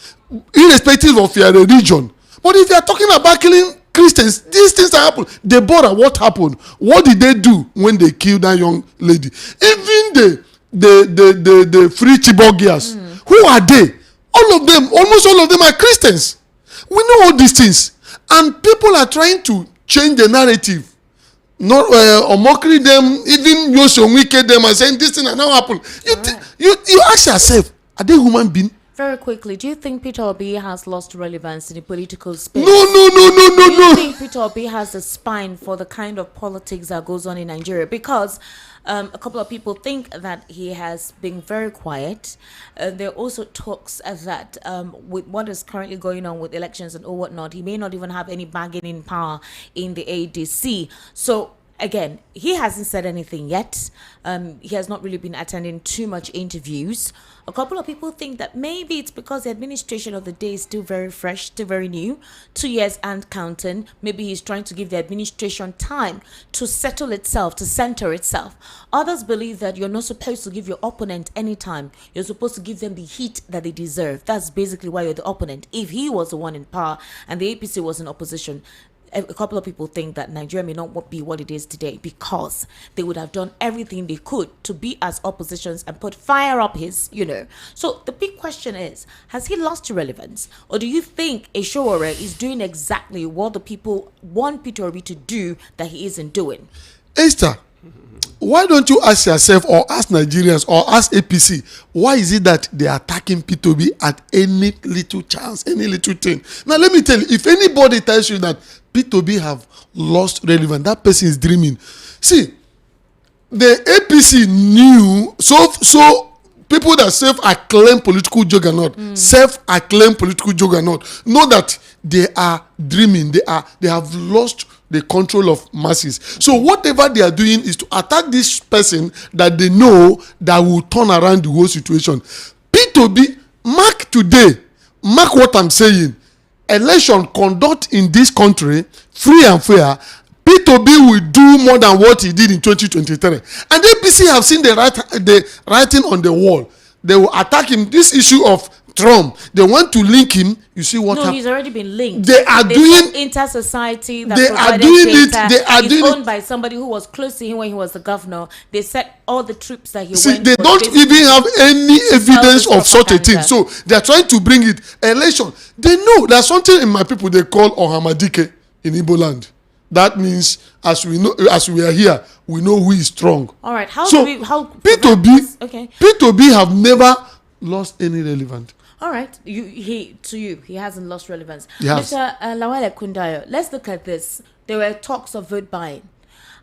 irrespective of your religion. But if you are talking about killing Christians, these things that happen. Deborah, what happened? What did they do when they killed that young lady? Even the free Chibok girls, who are they? All of them, almost all of them are Christians. We know all these things, and people are trying to change the narrative, not or mocking them, even use wicked them and saying this thing has now happened. You ask yourself, are they human beings? Very quickly, do you think Peter Obi has lost relevance in the political space? No. Do you think Peter Obi has a spine for the kind of politics that goes on in Nigeria? Because a couple of people think that he has been very quiet. There are also talks that with what is currently going on with elections and all whatnot, he may not even have any bargaining power in the ADC. So again, he hasn't said anything yet. He has not really been attending too much interviews. A couple of people think that maybe it's because the administration of the day is still very fresh, still very new, 2 years and counting. Maybe he's trying to give the administration time to settle itself, to center itself. Others believe that you're not supposed to give your opponent any time. You're supposed to give them the heat that they deserve. That's basically why you're the opponent. If he was the one in power and the APC was in opposition, a couple of people think that Nigeria may not be what it is today because they would have done everything they could to be as oppositions and put fire up his, So the big question is, has he lost relevance? Or do you think Eshowore is doing exactly what the people want Peter Obi to do that he isn't doing? Esther, why don't you ask yourself or ask Nigerians or ask APC, why is it that they are attacking P2B at any little chance, any little thing? Now, let me tell you, if anybody tells you that P2B have lost relevance, that person is dreaming. See, the APC knew, so people that self-acclaim political juggernaut, self-acclaim political juggernaut, know that they are dreaming, they have lost the control of masses. So whatever they are doing is to attack this person that they know that will turn around the whole situation. P2B, mark what I'm saying. Election conduct in this country, free and fair, P2B will do more than what he did in 2023. And the APC have seen the writing on the wall. They will attack him. This issue of Trump, they want to link him. You see what happened? No, he's already been linked. They are doing inter-society that they are doing data. They are doing owned by somebody who was close to him when he was the governor. They said all the trips that he see, went. They don't even have any evidence of such a thing. So they are trying to bring it. Election. They know there's something in my people they call Ohamadike in Igbo land. That means as we are here, we know who is strong. All right. How P2B have never lost any relevance. All right, he hasn't lost relevance. Yes. Mr. Lawale Kundayo, let's look at this. There were talks of vote buying.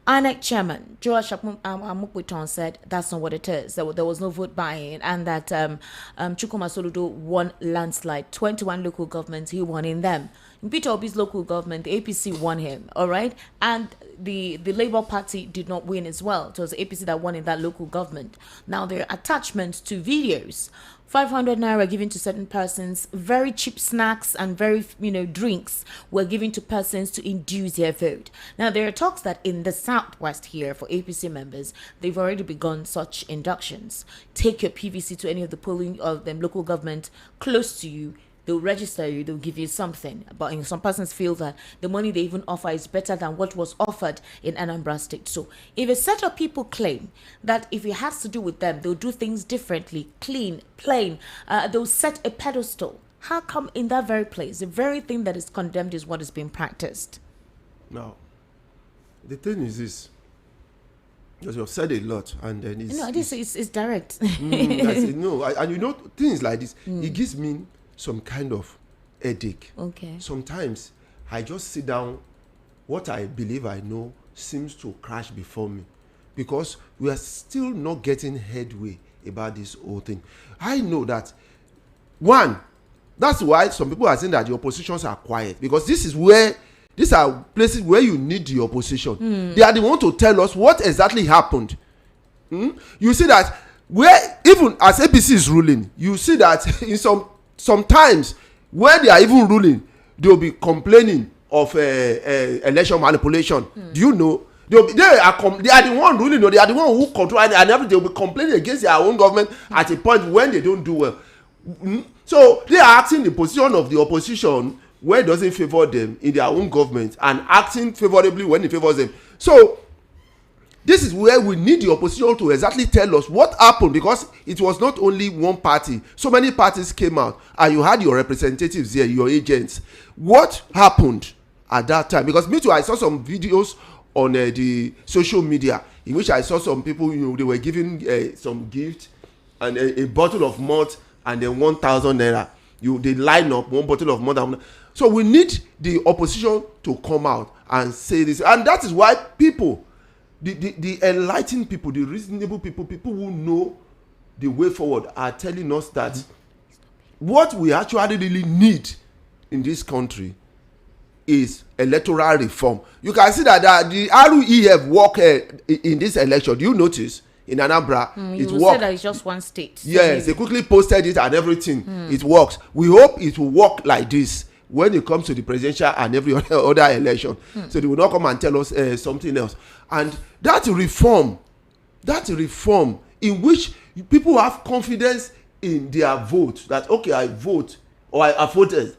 INEC chairman Joash Amukwiton said that's not what it is. There was no vote buying, and that Chukwuma Soludo won landslide. 21 local governments, he won in them. In Peter Obi's local government, the APC won him. All right, and the Labour Party did not win as well. It was the APC that won in that local government. Now there are attachments to videos. 500 naira given to certain persons, very cheap snacks and very drinks were given to persons to induce their vote. Now there are talks that in the southwest here for APC members, they've already begun such inductions. Take your PVC to any of the polling of them local government close to you. They'll register you, they'll give you something. But some persons feel that the money they even offer is better than what was offered in Anambra State. So if a set of people claim that if it has to do with them, they'll do things differently, clean, plain, they'll set a pedestal. How come in that very place, the very thing that is condemned is what is being practiced? Now, the thing is this. Because you have said a lot, and then it's direct. Things like this, it gives me some kind of headache. Okay. Sometimes I just sit down, what I believe I know seems to crash before me, because we are still not getting headway about this whole thing. I know that that's why some people are saying that the oppositions are quiet, because these are places where you need the opposition. They are the one to tell us what exactly happened. You see that where even as APC is ruling, you see that in sometimes when they are even ruling, they will be complaining of election manipulation. Do you know? They are the one ruling, or they are the one who control, and they will be complaining against their own government at a point when they don't do well. So they are acting the position of the opposition where it doesn't favor them in their own government, and acting favorably when it favors them. So this is where we need the opposition to exactly tell us what happened, because it was not only one party. So many parties came out, and you had your representatives here, your agents. What happened at that time? Because me too, I saw some videos on the social media in which I saw some people, they were giving some gift and a bottle of malt and then 1,000 naira. They line up one bottle of more than one. So we need the opposition to come out and say this, and that is why people, the enlightened people, the reasonable people, people who know the way forward, are telling us that what we actually really need in this country is electoral reform. You can see that the RUEF work in this election. Do you notice in Anambra it worked? Say that it's just one state. So yes, they quickly posted it and everything. It works. We hope it will work like this when it comes to the presidential and every other election. So they will not come and tell us something else. And that reform in which people have confidence in their vote, that okay, I vote or I voted,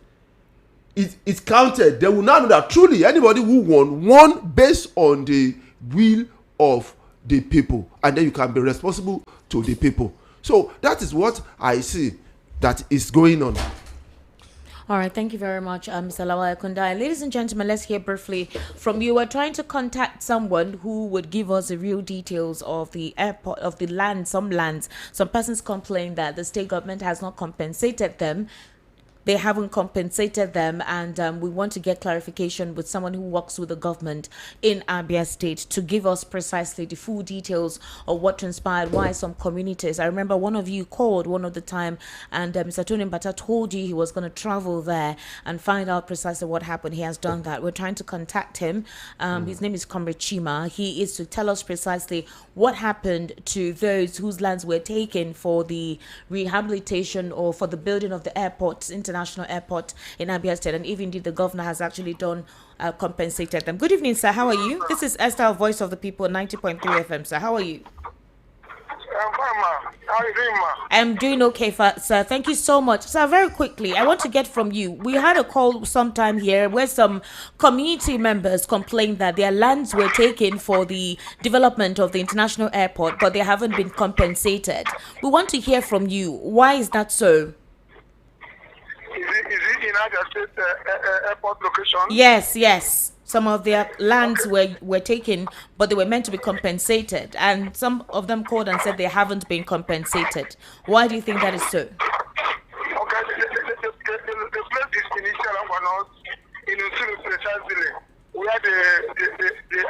it's counted. They will now know that truly anybody who won based on the will of the people, and then you can be responsible to the people. So that is what I see that is going on. All right, thank you very much, Mr. Lawal Kundai. Ladies and gentlemen, let's hear briefly from you. We're trying to contact someone who would give us the real details of the airport, of the land, some lands. Some persons complain that the state government has not compensated them. They haven't compensated them, and we want to get clarification with someone who works with the government in Abia State to give us precisely the full details of what transpired, why some communities. I remember one of you called one of the time, and Mr. Tony Mbata told you he was going to travel there and find out precisely what happened. He has done that. We're trying to contact him. His name is Comrade Chima. He is to tell us precisely what happened to those whose lands were taken for the rehabilitation or for the building of the airport, International Airport in Abia State, and even indeed the governor has actually done compensated them. Good evening, sir. How are you? This is Esther, Voice of the People, 90.3 FM. Sir, how are you? I'm fine, ma. How are you doing, ma? I'm doing okay, sir. Thank you so much. Sir, very quickly, I want to get from you. We had a call sometime here where some community members complained that their lands were taken for the development of the international airport, but they haven't been compensated. We want to hear from you. Why is that so? Is it in Abia State airport location? Yes. Some of their lands were taken, but they were meant to be compensated. And some of them called and said they haven't been compensated. Why do you think that is so? Okay, the place is initial in Usuru precisely, where the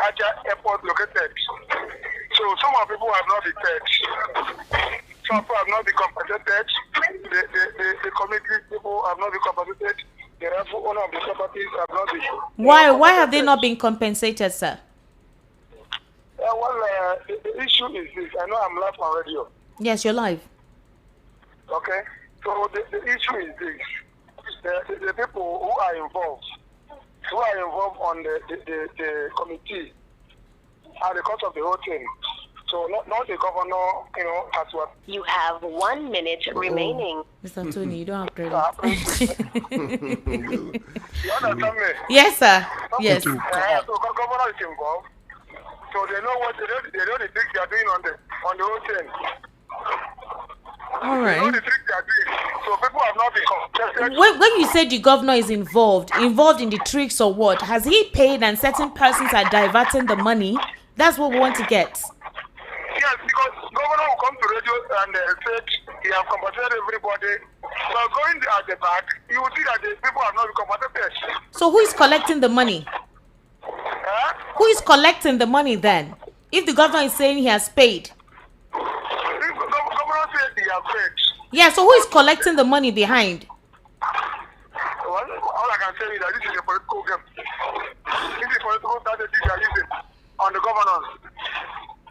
Aja airport located. So some of the people have not been paid. Some people have not been compensated. The community people have not been compensated. The rightful owner of the properties have not been. Why have they not been compensated, sir? The issue is this. I know I'm live on radio. Yes, you're live. Okay. So the issue is this. The people who are involved on the committee are the cause of the whole thing. So not the governor, as well. You have 1 minute remaining. Mr. Tony, you don't have credit. You understand me? Yes, sir. Yes. So governor is involved. So they know the trick they are doing on the whole thing. All right. They know the trick they are doing. So people have not been contested. When you say the governor is involved in the tricks or what? Has he paid and certain persons are diverting the money? That's what we want to get. Yes, because governor will come to radio and said he has compensated everybody. But going at the back, you will see that the people have not been compensated. So who is collecting the money? Who is collecting the money then? If the governor is saying he has paid. The governor said he has paid. Yeah, so who is collecting the money behind? Well, all I can say is that this is a political game. This is a political strategy they are using on the governors.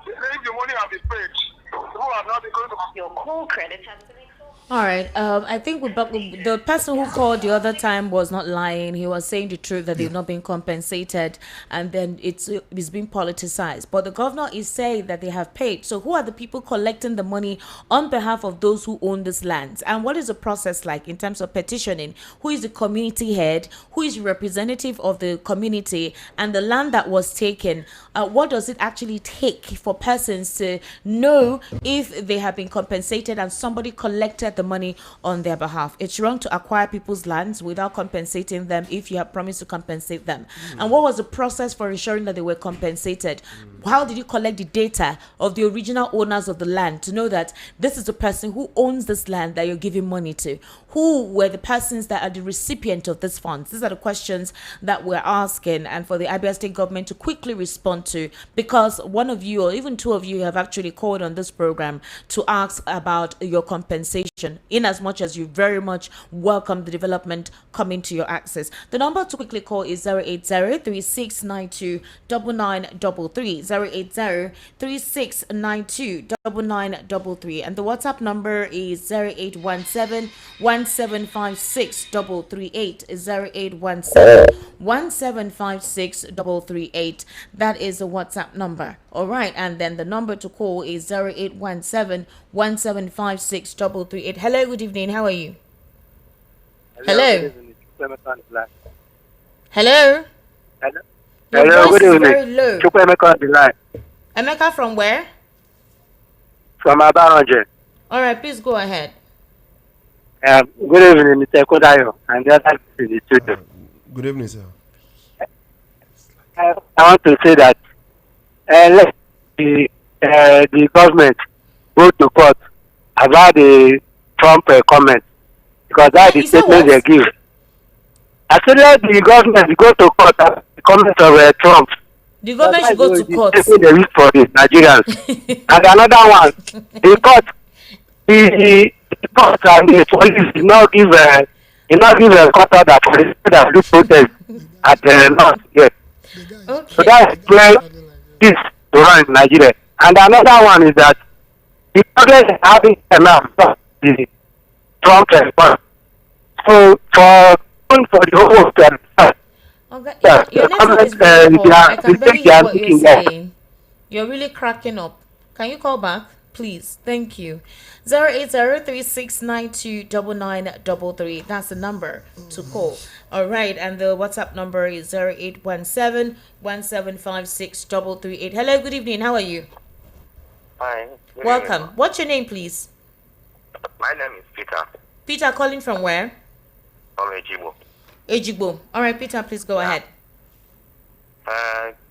If the money have been paid, people have not been going to. Your call credits has been exhausted. All right. I think the person who called the other time was not lying. He was saying the truth that they've not been compensated, and then it's been politicized. But the governor is saying that they have paid. So who are the people collecting the money on behalf of those who own this land? And what is the process like in terms of petitioning? Who is the community head? Who is representative of the community? And the land that was taken, what does it actually take for persons to know if they have been compensated and somebody collected the the money on their behalf. It's wrong to acquire people's lands without compensating them if you have promised to compensate them. And what was the process for ensuring that they were compensated? How did you collect the data of the original owners of the land to know that this is the person who owns this land that you're giving money to? Who were the persons that are the recipient of these funds? These are the questions that we're asking, and for the Abia State government to quickly respond to, because one of you or even two of you have actually called on this program to ask about your compensation, in as much as you very much welcome the development coming to your access. The number to quickly call is 080-3692-9933, 080-3692-9933, and the WhatsApp number is 0817-1756-338, 0817-1756-338. That is the WhatsApp number. All right, and then the number to call is 0817-1756-338. Hello, good evening. How are you? Hello. Hello. Your Hello, voice good is evening. very low. Chukwemeka on the line. Emeka from where? From Abaranje. All right, please go ahead. Good evening, Mr. Kodayo, and the other in the studio. Good evening, sir. I want to say that let the government go to court about the Trump comment, because that's the statement they give. I said let the government go to court about the comment of Trump. The government should go to court. The risk for the Nigerians. And another one, the court and the police did not give a court order for the that do protest at the north yet. Okay. So that's where this to run in Nigeria. And another one is that the problem is having enough of the Trump response. So for the whole Okay. Your network is very poor. I can barely hear what you're saying. You're really cracking up. Can you call back, please? Thank you. 080-3692-9933. That's the number to call. All right, and the WhatsApp number is 0817-1756-338. Hello, good evening. How are you? Hi. Welcome. What's your name, please? My name is Peter. Peter, calling from where? From Ejibo. Ejigbo. All right, Peter, please go ahead.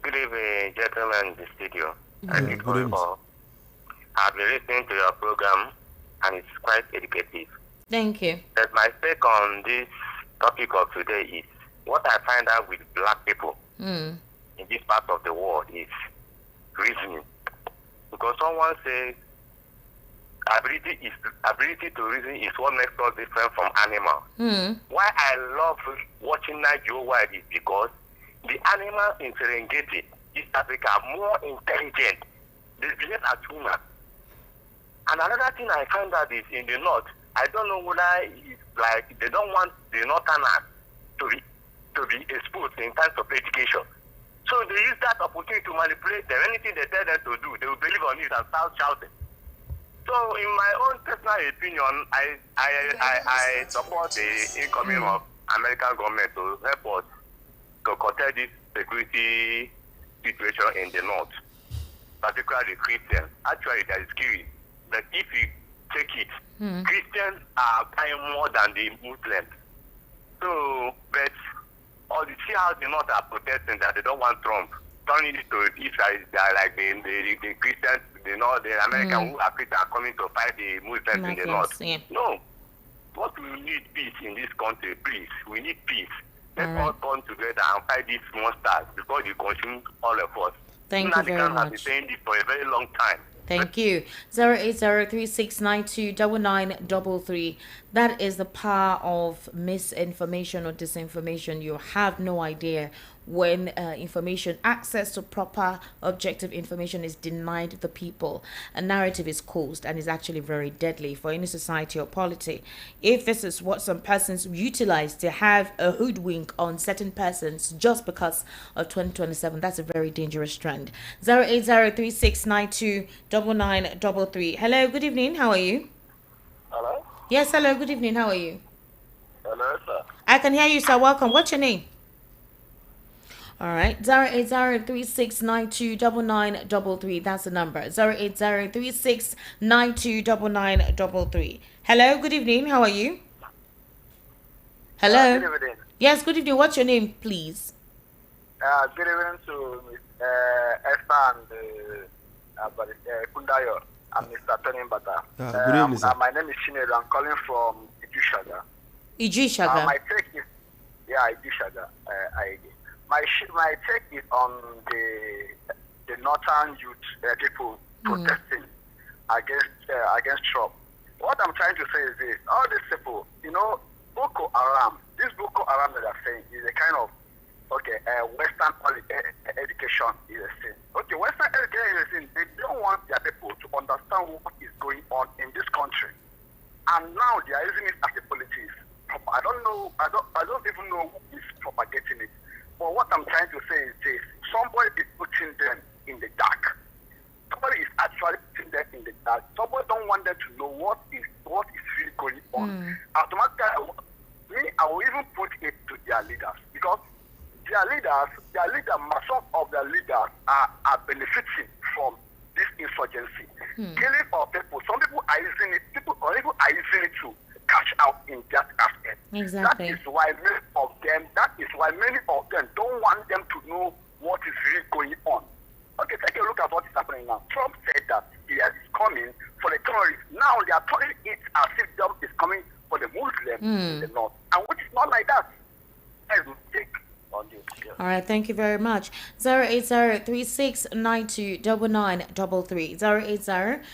Good evening, gentlemen in the studio. Thank you good for your evening. call. I've been listening to your program, and it's quite educative. Thank you. But my take on this topic of today is what I find out with black people in this part of the world is reasoning. Because someone says ability to reason is what makes us different from animals. Why I love watching Nigeria Wild is because the animals in Serengeti, East Africa, are more intelligent. They behave as humans. And another thing I found out is in the north, I don't know whether it's like they don't want the northerners to be exposed in terms of education. So they use that opportunity to manipulate them. Anything they tell them to do, they will believe on it and start shouting. So in my own personal opinion, I support the incoming of American government to help us to curtail this security situation in the north, particularly Christians. Actually, there is killing. But if you take it, Christians are dying more than the Muslims. So, but all the see how the North are protesting that they don't want Trump, turning it to Israel, they are like the Christians, the Americans who are Christians are coming to fight the Muslims in the North. Yeah. No. What we need peace in this country, please. We need peace. Let's all come together and fight these monsters before they consume all of us. Thank you very has been much. saying this for a very long time. Thank you. 080-3692-9933. That is the power of misinformation or disinformation. You have no idea when information, access to proper objective information is denied the people. A narrative is caused and is actually very deadly for any society or polity. If this is what some persons utilize to have a hoodwink on certain persons just because of 2027, that's a very dangerous trend. 080-3692-9933. Hello, good evening. How are you? Hello? Yes, hello, good evening. How are you? Hello, sir. I can hear you, sir. Welcome. What's your name? All right, 08036929933. That's the number. 08036929933. Hello, good evening. How are you? Hello. Good evening. Yes, good evening. What's your name, please? Good evening to Ms. Esther and Kundayo and Mr. Tony Bata. Good evening, sir. My name is Chinedu. I'm calling from Ijushaga. Ijushaga. My take is, Ijushaga. My take is on the northern youth people protesting against Trump. What I'm trying to say is this: all these people, Boko Haram. This Boko Haram that they're saying is a kind of Western education is a sin. Okay, Western education is a sin. They don't want their people to understand what is going on in this country, and now they are using it as a politics. I don't know. I don't even know who is propagating it. But what I'm trying to say is this: somebody is putting them in the dark. Somebody is actually putting them in the dark. Somebody don't want them to know what is really going on. Automatically, I will even put it to their leaders, because some of their leaders are benefiting from this insurgency. Killing of people. Some people are using it. People are using it to cash out in that aspect. Exactly. That is why many of them don't want them to know what is really going on. Okay, take a look at what is happening now. Trump said that he is coming for the terrorists. Now they are turning it as if Trump is coming for the Muslims in the north, and which is not like that. That is my take on this. Yes. All right, thank you very much. 08036929933.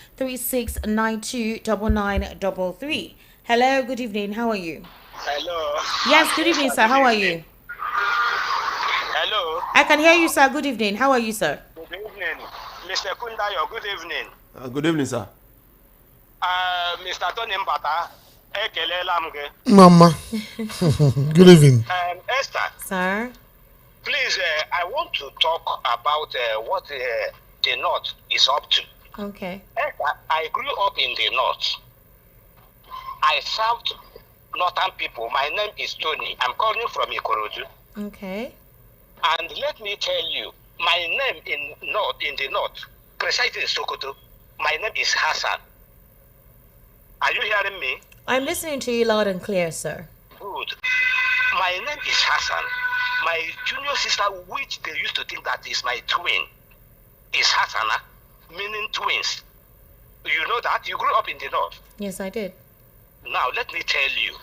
08036929933. Hello, good evening. How are you? Hello. Yes, good evening, sir. How are you? Hello. I can hear you, sir. Good evening. How are you, sir? Good evening. Mr. Kundayo, good evening. Good evening, sir. Mr. Tony Mbata, Mama. Good evening. Esther. Sir? Please, I want to talk about what the North is up to. Okay. Esther, I grew up in the North. I served Northern people. My name is Tony. I'm calling from Ikorodu. Okay. And let me tell you, my name in the North, precisely in Sokoto, my name is Hassan. Are you hearing me? I'm listening to you loud and clear, sir. Good. My name is Hassan. My junior sister, which they used to think that is my twin, is Hassana, meaning twins. You know that? You grew up in the North. Yes, I did. Now, let me tell you,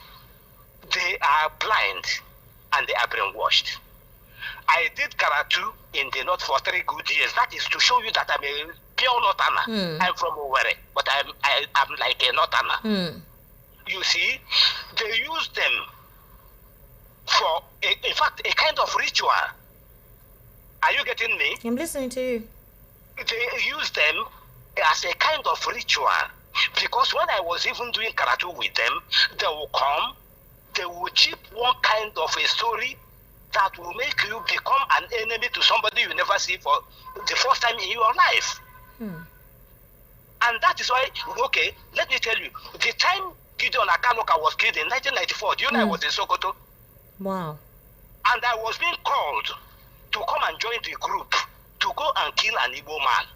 they are blind and they are brainwashed. I did karatu in the North for 3 good years. That is to show you that I'm a pure Northerner. I'm from Owerri, but I'm like a Northerner. You see, they use them for, in fact, a kind of ritual. Are you getting me? I'm listening to you. They use them as a kind of ritual, because when I was even doing karatu with them, they will come, they will chip one kind of a story that will make you become an enemy to somebody you never see for the first time in your life. And that is why, okay, let me tell you, the time Gideon Akanuka was killed in 1994, do you know I was in Sokoto? Wow. And I was being called to come and join the group to go and kill an Igbo man.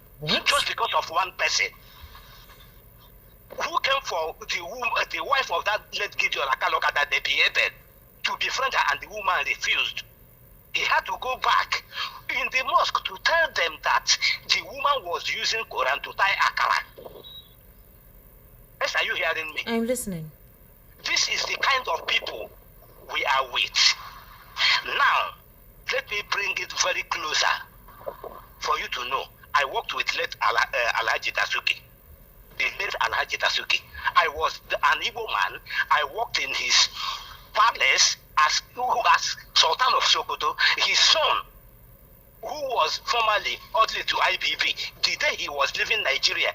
Just because of one person who came for the wife of that late Gideon Akanuka that they beheaded to befriend her, and the woman refused. He had to go back in the mosque to tell them that the woman was using Quran to tie akara. Yes, are you hearing me? I'm listening. This is the kind of people we are with. Now, let me bring it very closer for you to know. I worked with late Alhaji Dasuki. The late Alhaji Dasuki. I was an Igbo man. I worked in his palace as Sultan of Sokoto. His son, who was formerly orderly to IBB, the day he was leaving Nigeria,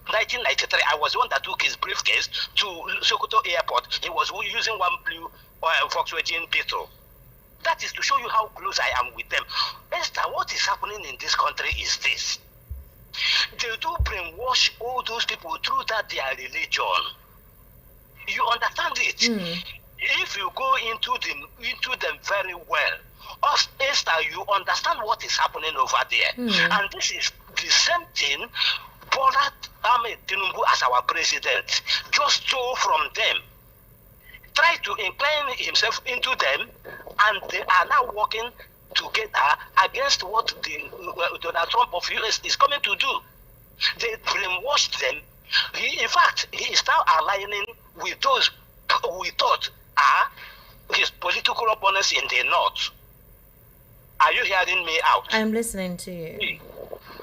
1993, I was the one that took his briefcase to Sokoto airport. He was using one blue Volkswagen Beetle. That is to show you how close I am with them. Esther, what is happening in this country is this. They do brainwash all those people through that their religion. You understand it? If you go into them very well, us, Esther, you understand what is happening over there. And this is the same thing Bola Ahmed Tinubu as our president just stole from them. Try to incline himself into them, and they are now working together against what the Donald Trump of US is coming to do. They brainwashed them. In fact, he is now aligning with those we thought are his political opponents in the north. Are you hearing me out? I'm listening to you.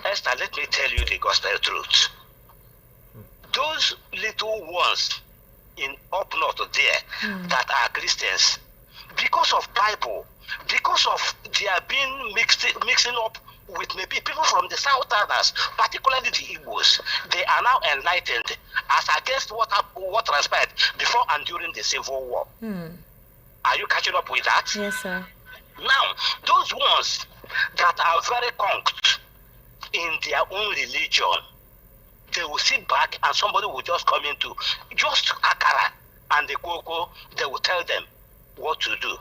Esther, let me tell you the gospel truth. Those little ones in up north there that are Christians, because of Bible, because of their being mixing up with maybe people from the Southerners, particularly the Igbos, they are now enlightened as against what transpired before and during the Civil War. Are you catching up with that? Yes, sir. Now, those ones that are very conked in their own religion, they will sit back and somebody will just come into just akara and the cocoa, they will tell them what to do.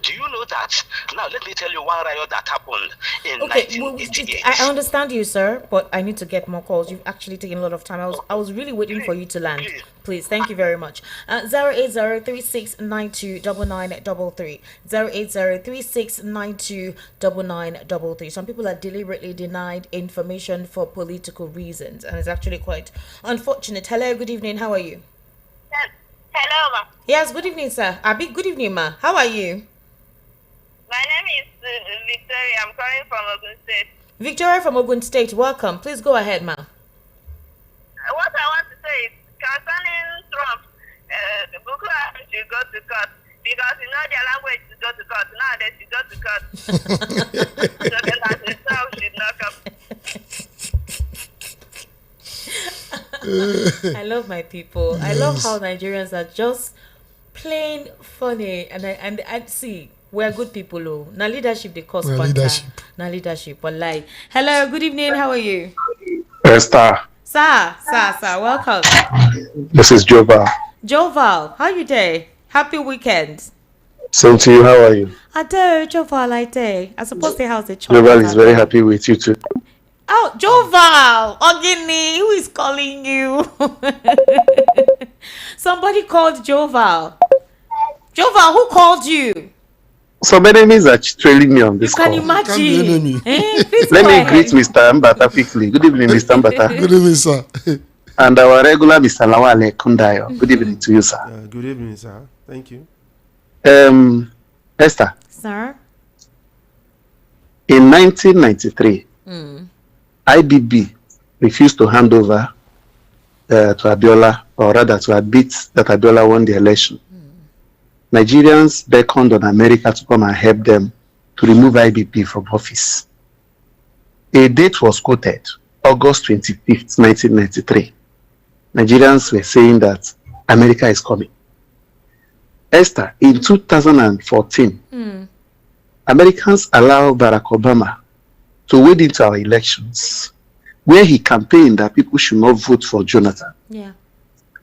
Do you know that? Now, let me tell you one riot that happened in 1988. I understand you, sir, but I need to get more calls. You've actually taken a lot of time. I was really waiting for you to land. Please, thank you very much. 08036929933. 08036929933. Some people are deliberately denied information for political reasons, and it's actually quite unfortunate. Hello, good evening. How are you? Hello, ma. Yes, good evening, sir. Abi, good evening, ma. How are you? My name is Victoria. I'm calling from Ogun State. Victoria from Ogun State, welcome. Please go ahead, ma. What I want to say is concerning Trump, the Boko Haram should go to court because you know their language to go to court. Now they should go to court. So then as the South should not come. I love my people. I love how Nigerians are just plain funny, and I see we're good people. Oh, now leadership they cause leadership. Now leadership, but like, hello, good evening. How are you? Esther. Sir, welcome. This is Joval. Joval, how you day? Happy weekend. Same to you. How are you? I do, Joval. I do. I suppose the house the Joval is very happy with you too. Oh, Joval, Ogini, who is calling you? Somebody called Joval. Joval, who called you? Some enemies are trailing me on this call. You can imagine. Let me greet Mr. Mbata quickly. Good evening, Mr. Mbata. Good evening, sir. And our regular Mr. Lawale Kundayo. Good evening to you, sir. Good evening, sir. Thank you. Esther. Sir? In 1993, IBB refused to hand over to Abiola, or rather to admit that Abiola won the election. Nigerians beckoned on America to come and help them to remove IBB from office. A date was quoted, August 25th, 1993. Nigerians were saying that America is coming. Esther, in 2014, Americans allowed Barack Obama to wade into our elections, where he campaigned that people should not vote for Jonathan. Yeah.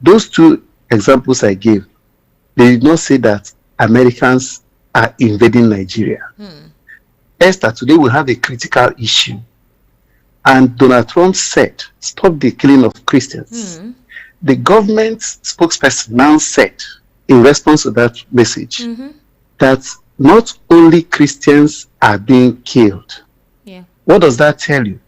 Those two examples I gave, they did not say that Americans are invading Nigeria. Esther, today we have a critical issue. And Donald Trump said, stop the killing of Christians. The government spokesperson now said, in response to that message, that not only Christians are being killed. Yeah. What does that tell you?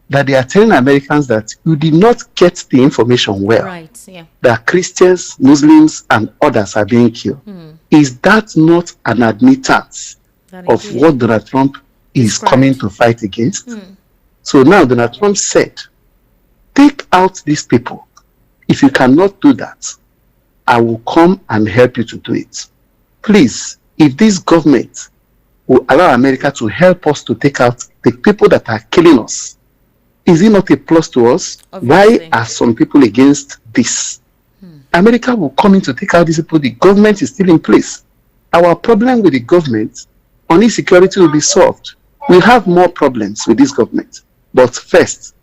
That they are telling Americans that you did not get the information well. Right, yeah. That Christians, Muslims, and others are being killed. Is that not an admittance of what Donald Trump is coming to fight against? So now Donald Trump said, take out these people. If you cannot do that, I will come and help you to do it. Please, if this government will allow America to help us to take out the people that are killing us, is it not a plus to us? Obviously. Why are some people against this? America will come in to take out these people. The government is still in place. Our problem with the government on insecurity will be solved. We have more problems with this government. But first,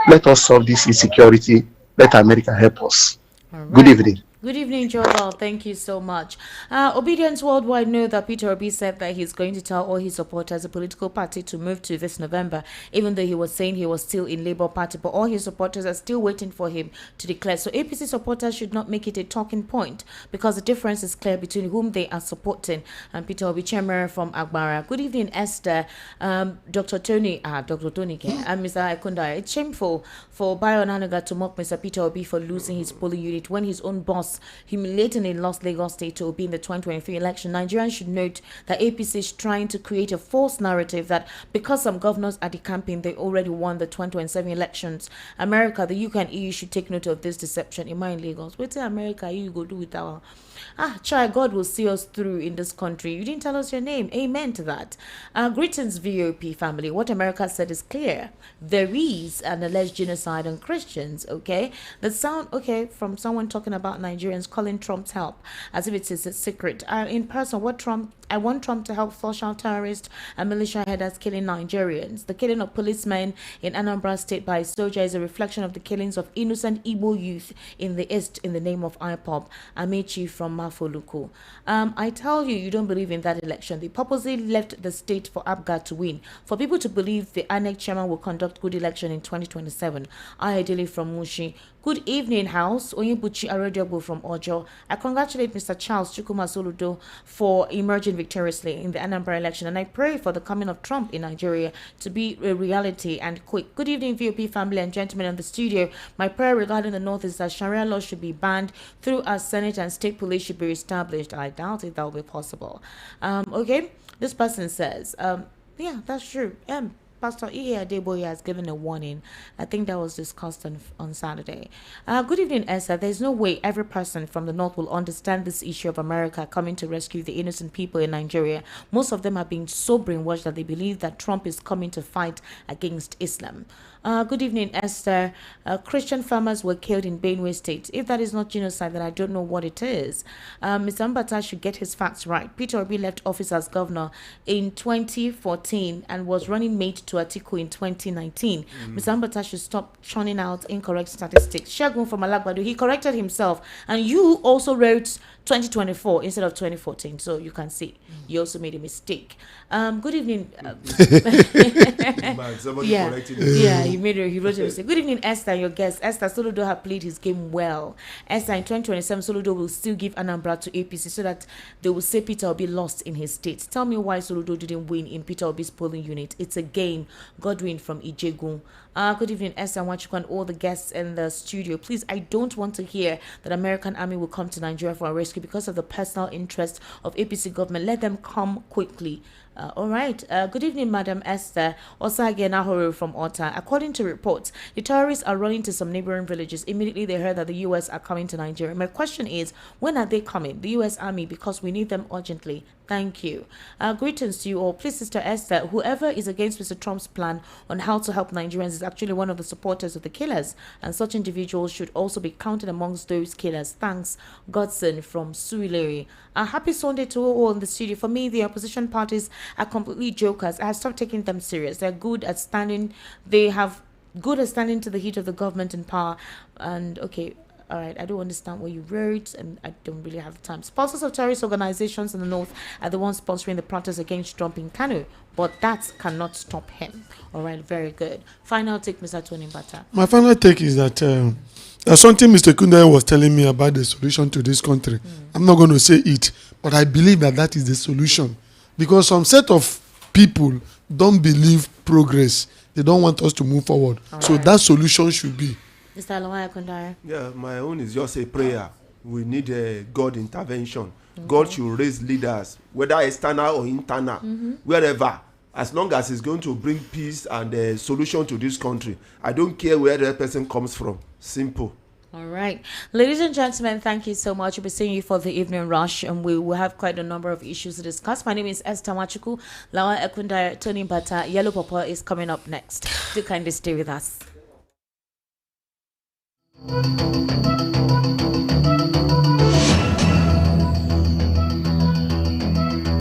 let us solve this insecurity. Let America help us. Right. Good evening. Good evening, Joel. Thank you so much. Obedience Worldwide know that peterobi said that he's going to tell all his supporters a political party to move to this November, even though he was saying he was still in Labour Party, but all his supporters are still waiting for him to declare. So APC supporters should not make it a talking point because the difference is clear between whom they are supporting. And peterobi chairman from Agbara. Good evening, Esther, Dr. Tony, and Mr. Ekunda. It's shameful for Bayo Nanaga to mock Mr. peterobi for losing his polling unit when his own boss humiliatingly lost Lagos State to Obi in the 2023 election. Nigerians should note that APC is trying to create a false narrative that because some governors are decamping, they already won the 2027 elections. America, the UK and EU should take note of this deception. In mind, Lagos, wait till America, you go do with our... try, God will see us through in this country. You didn't tell us your name. Amen to that. Greetings, VOP family. What America said is clear. There is an alleged genocide on Christians, okay? The sound, okay, from someone talking about Nigerians calling Trump's help as if it is a secret. In person, I want Trump to help flush out terrorists and militia headers killing Nigerians. The killing of policemen in Anambra State by a soldier is a reflection of the killings of innocent Igbo youth in the East in the name of IPOB. Amechi from Mafoluku. I tell you, you don't believe in that election. They purposely left the state for APGA to win. For people to believe the INEC chairman will conduct good election in 2027. Ayodele from Mushi. Good evening, House. Onyebuchi Arodiobo from Ojo. I congratulate Mr. Charles Chukuma Soludo for emerging victoriously in the Anambra election, and I pray for the coming of Trump in Nigeria to be a reality and quick. Good evening, VOP family and gentlemen in the studio. My prayer regarding the North is that Sharia law should be banned through our Senate and state police should be established. I doubt it that will be possible. Okay, this person says, yeah, that's true. Pastor E.A. Adeboye has given a warning. I think that was discussed on Saturday. Good evening, Esther. There's no way every person from the North will understand this issue of America coming to rescue the innocent people in Nigeria. Most of them are being so brainwashed that they believe that Trump is coming to fight against Islam. Good evening, Esther. Christian farmers were killed in Benue State. If that is not genocide, then I don't know what it is. Mr. Mbata should get his facts right. Peter Obi left office as governor in 2014 and was running mate to Atiku in 2019. Mr. Mbata should stop churning out incorrect statistics. Shagun from Alagbado, he corrected himself. And you also wrote 2024 instead of 2014. So you can see you also made a mistake. Good evening. Yeah, he wrote a mistake. Good evening, Esther, your guest. Esther, Soludo have played his game well. Esther, in 2027, Soludo will still give Anambra to APC so that they will say Peter Obi lost in his state. Tell me why Soludo didn't win in Peter Obi's polling unit. It's a game. Godwin from Ijegun. Good evening, Esther Wachuku and all the guests in the studio. Please, I don't want to hear that American army will come to Nigeria for a rescue because of the personal interest of APC government. Let them come quickly. All right. Good evening, Madam Esther. Osage Nahoro from Ota. According to reports, the terrorists are running to some neighboring villages. Immediately, they heard that the U.S. are coming to Nigeria. My question is, when are they coming? The U.S. Army, because we need them urgently. Thank you. Greetings to you all. Please, Sister Esther, whoever is against Mr. Trump's plan on how to help Nigerians is actually one of the supporters of the killers, and such individuals should also be counted amongst those killers. Thanks, Godson from Suileri. Happy Sunday to all in the studio. For me, the opposition parties are completely jokers. I have stopped taking them serious. They're good at standing. They have good at standing to the heat of the government in power. And okay. All right, I don't understand what you wrote, and I don't really have time. Sponsors of terrorist organizations in the North are the ones sponsoring the protests against Trump in Kano, but that cannot stop him. All right, very good. Final take, Mr. Tony Bata. My final take is that there's something Mr. Kunde was telling me about the solution to this country. I'm not going to say it, but I believe that is the solution, because some set of people don't believe progress. They don't want us to move forward. All so right. That solution should be. Mr. Alawaya Kundare. Yeah, my own is just a prayer. We need a God intervention. Okay. God should raise leaders, whether external or internal, wherever, as long as it's going to bring peace and a solution to this country. I don't care where the person comes from. Simple. All right. Ladies and gentlemen, thank you so much. We'll be seeing you for the evening rush, and we will have quite a number of issues to discuss. My name is Esther Wachuku. Lawa Ekundare, Tony Bata, Yellow Papa is coming up next. Do kindly stay with us.